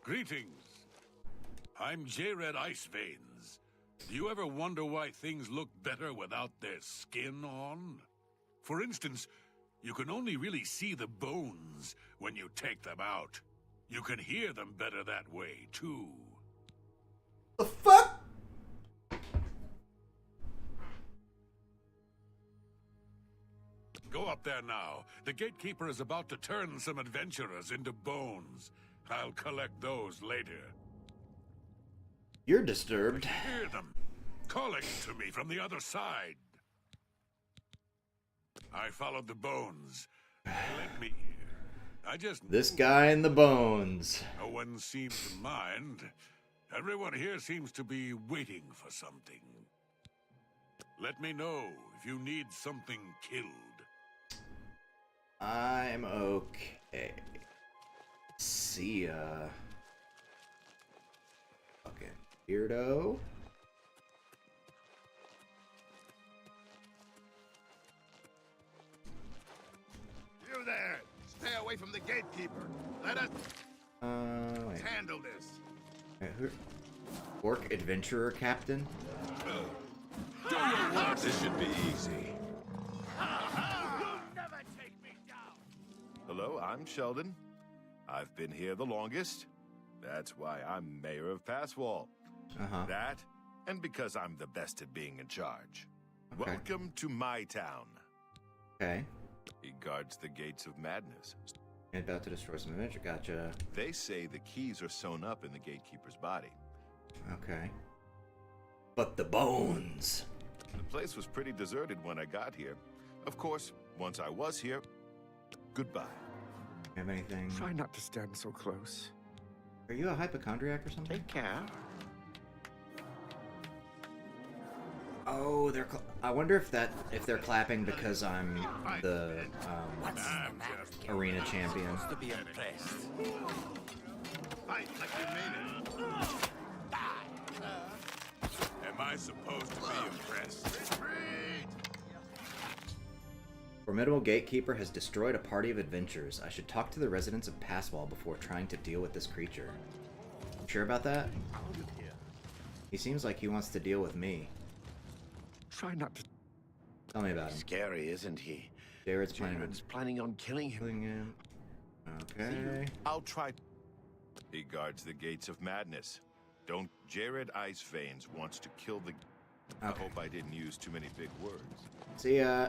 Greetings. I'm J-Red Iceveins. Do you ever wonder why things look better without their skin on? For instance, you can only really see the bones when you take them out. You can hear them better that way, too. The fuck? Go up there now. The gatekeeper is about to turn some adventurers into bones. I'll collect those later. You're disturbed. Hear them calling to me from the other side. I followed the bones. They led me here. This guy and the bones. No one seems to mind. Everyone here seems to be waiting for something. Let me know if you need something killed. I'm okay. See ya. Fucking weirdo. You there! Stay away from the gatekeeper. Let us Wait. handle this. Wait, who? Orc adventurer captain? This should be easy. Hello, I'm Sheldon. I've been here the longest. That's why I'm mayor of Passwall. That, and because I'm the best at being in charge. Okay. Welcome to my town. Okay. He guards the gates of madness. About to destroy some adventure. Gotcha. They say the keys are sewn up in the gatekeeper's body. Okay. But the bones. The place was pretty deserted when I got here. Of course, once I was here, goodbye. Have anything? Try not to stand so close. Are you a hypochondriac or something? Take care. Oh, I wonder if they're clapping because I'm the arena champion. To be impressed. Fight like you mean it. Am I supposed to be impressed? Formidable Gatekeeper has destroyed a party of adventurers. I should talk to the residents of Passwall before trying to deal with this creature. Sure about that? He seems like he wants to deal with me. Try not to. Tell me about him. Scary, isn't he? Jared's planning on killing him. Okay. I'll try. He guards the gates of madness. Don't Jared Ice Veins wants to kill the... Okay. I hope I didn't use too many big words. See ya.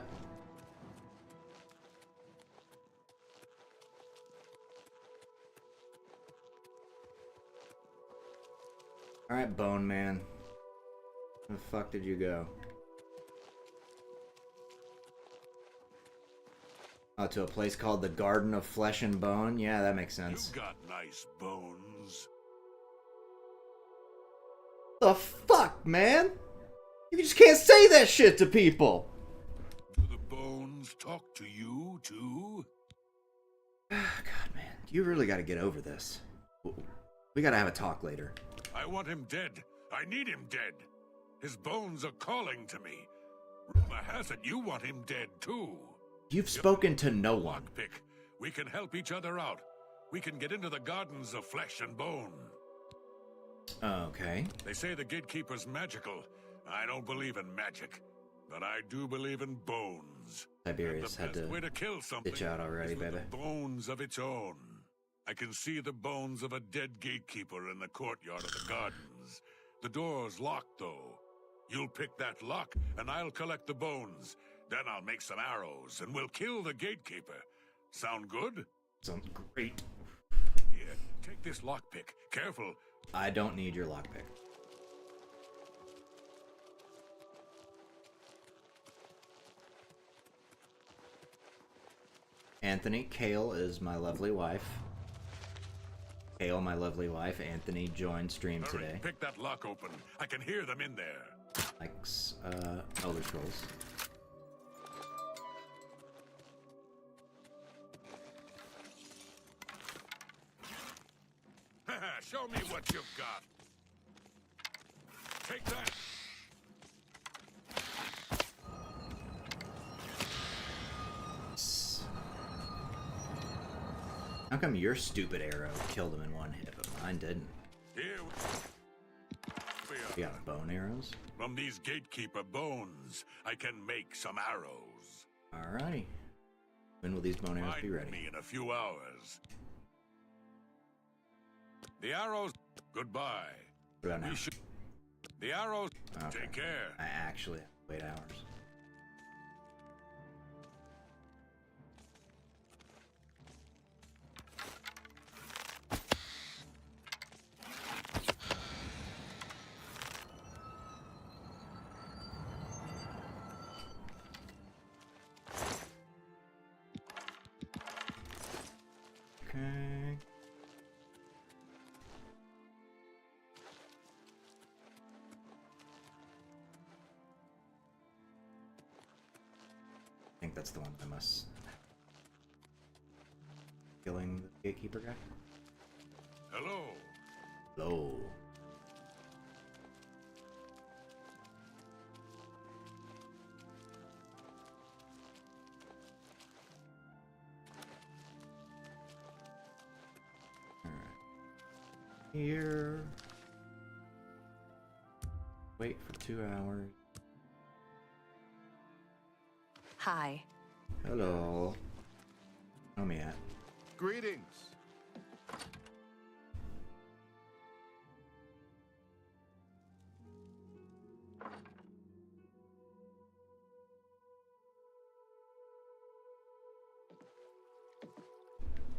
Alright, Bone Man. Where the fuck did you go? Oh, to a place called the Garden of Flesh and Bone? Yeah, that makes sense. You got nice bones. The fuck, man? You just can't say that shit to people! Do the bones talk to you, too? God, man. You really gotta get over this. We gotta have a talk later. I want him dead. I need him dead. His bones are calling to me. Rumor has it you want him dead, too. You've spoken to no one. Lockpick. We can help each other out. We can get into the gardens of flesh and bone. Okay. They say the gatekeeper's magical. I don't believe in magic, but I do believe in bones. Tiberius had to way to kill something ditch out already, baby. Bones of its own. I can see the bones of a dead gatekeeper in the courtyard of the gardens. The door's locked, though. You'll pick that lock, and I'll collect the bones. Then I'll make some arrows, and we'll kill the gatekeeper. Sound good? Sounds great. Here, take this lockpick. Careful. I don't need your lockpick. Anthony, Kale is my lovely wife. Kale, my lovely wife. Anthony joined stream Hurry, today. pick that lock open. I can hear them in there. Likes, Elder Scrolls. Show me what you've got. Take that. How come your stupid arrow killed him in one hit, but mine didn't? Here we are. You got bone arrows? From these gatekeeper bones, I can make some arrows. Alrighty. When will these bone arrows be ready? Me in a few hours. The arrows. Goodbye. What about now? The arrows. Okay. Take care. I actually have to wait hours. Okay. I think that's the one I must... Killing the gatekeeper guy? Hello. Hello. Here. Wait for 2 hours. Hi. Hello. Where me at? Greetings.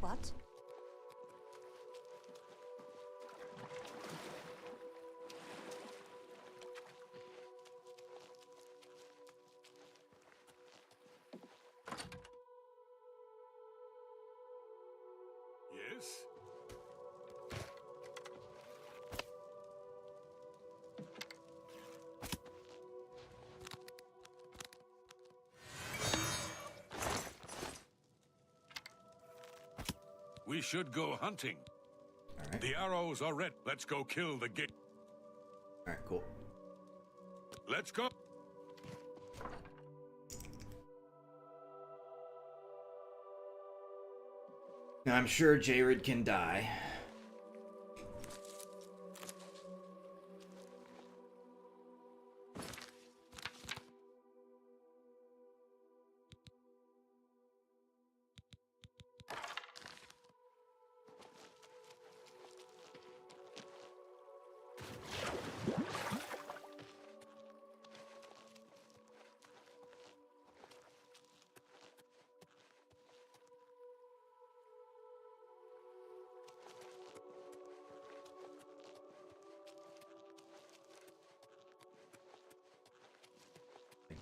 What? Yes? We should go hunting. All right. The arrows are red. Let's go kill the gate. All right, cool. Let's go. Now, I'm sure Jared can die.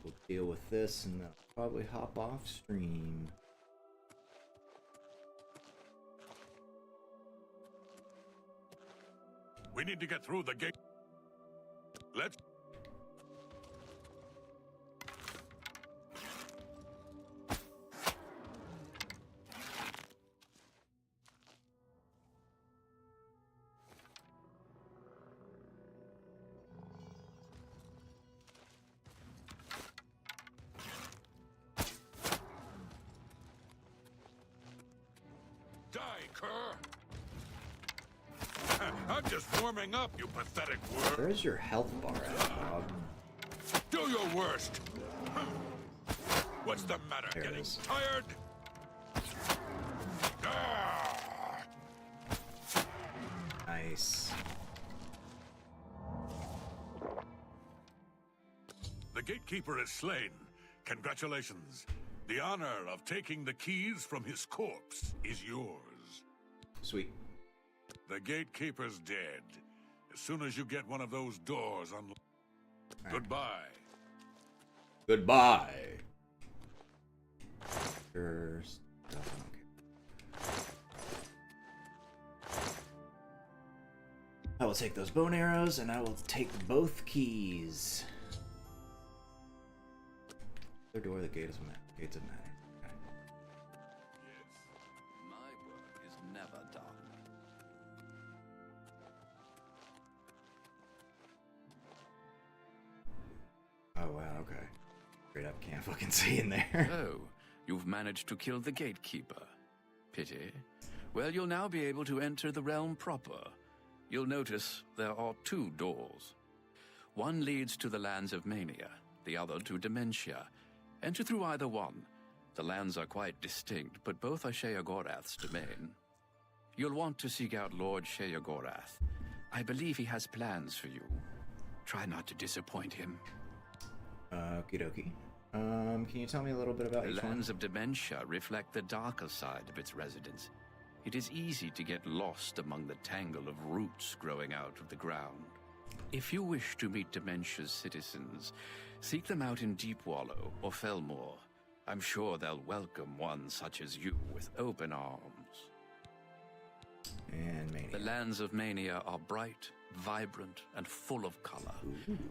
We'll deal with this and then I'll probably hop off stream. We need to get through the gate. Let's... I'm just warming up, you pathetic worm. Where's your health bar at, Bob? Do your worst. What's the matter? There it Getting is. tired? Ah! Nice. The gatekeeper is slain. Congratulations. The honor of taking the keys from his corpse is yours. Sweet. The gatekeeper's dead. As soon as you get one of those doors unlocked. Right. Goodbye. Goodbye. First. Okay. I will take those bone arrows and I will take both keys. The door, the gate is gates of matter. Okay. Yes. My work is never done. Oh wow, okay. Straight up can't fucking see in there. Oh, you've managed to kill the gatekeeper. Pity. Well, you'll now be able to enter the realm proper. You'll notice there are two doors. One leads to the lands of Mania, the other to Dementia. Enter through either one. The lands are quite distinct, but both are Sheogorath's domain. You'll want to seek out Lord Sheogorath. I believe he has plans for you. Try not to disappoint him. Okie dokie. Can you tell me a little bit about The each one? lands of Dementia reflect the darker side of its residents. It is easy to get lost among the tangle of roots growing out of the ground. If you wish to meet Dementia's citizens, seek them out in Deepwallow or Fellmoor. I'm sure they'll welcome one such as you with open arms. And Mania. The lands of Mania are bright, vibrant, and full of color.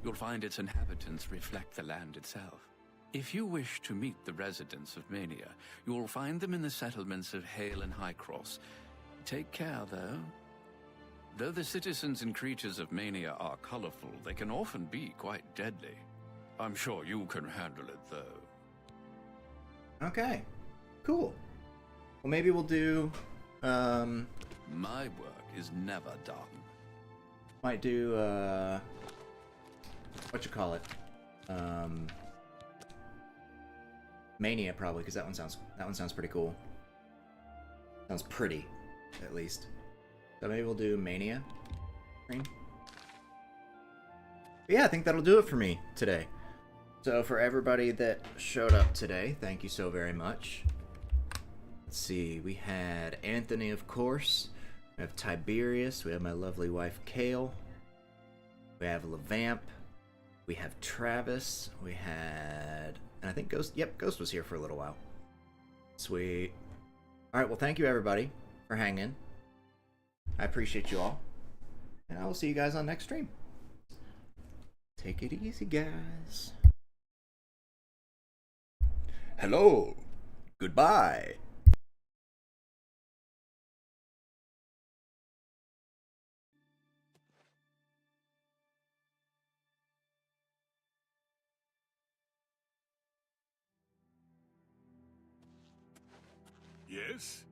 You'll find its inhabitants reflect the land itself. If you wish to meet the residents of Mania, you will find them in the settlements of Hale and Highcross. Take care, though. Though the citizens and creatures of Mania are colorful, they can often be quite deadly. I'm sure you can handle it, though. Okay. Cool. Well, maybe we'll do, My work is never done. might do, what you call it? Mania probably, because that one sounds pretty cool. Sounds pretty, at least. So maybe we'll do Mania. But yeah, I think that'll do it for me today. So for everybody that showed up today, thank you so very much. Let's see, we had Anthony, of course. We have Tiberius. We have my lovely wife, Kale. We have Levamp. We have Travis. We had... And I think Ghost... Yep, Ghost was here for a little while. Sweet. Alright, well, thank you, everybody, for hanging. I appreciate you all. And I will see you guys on next stream. Take it easy, guys. Hello. Goodbye. Yes?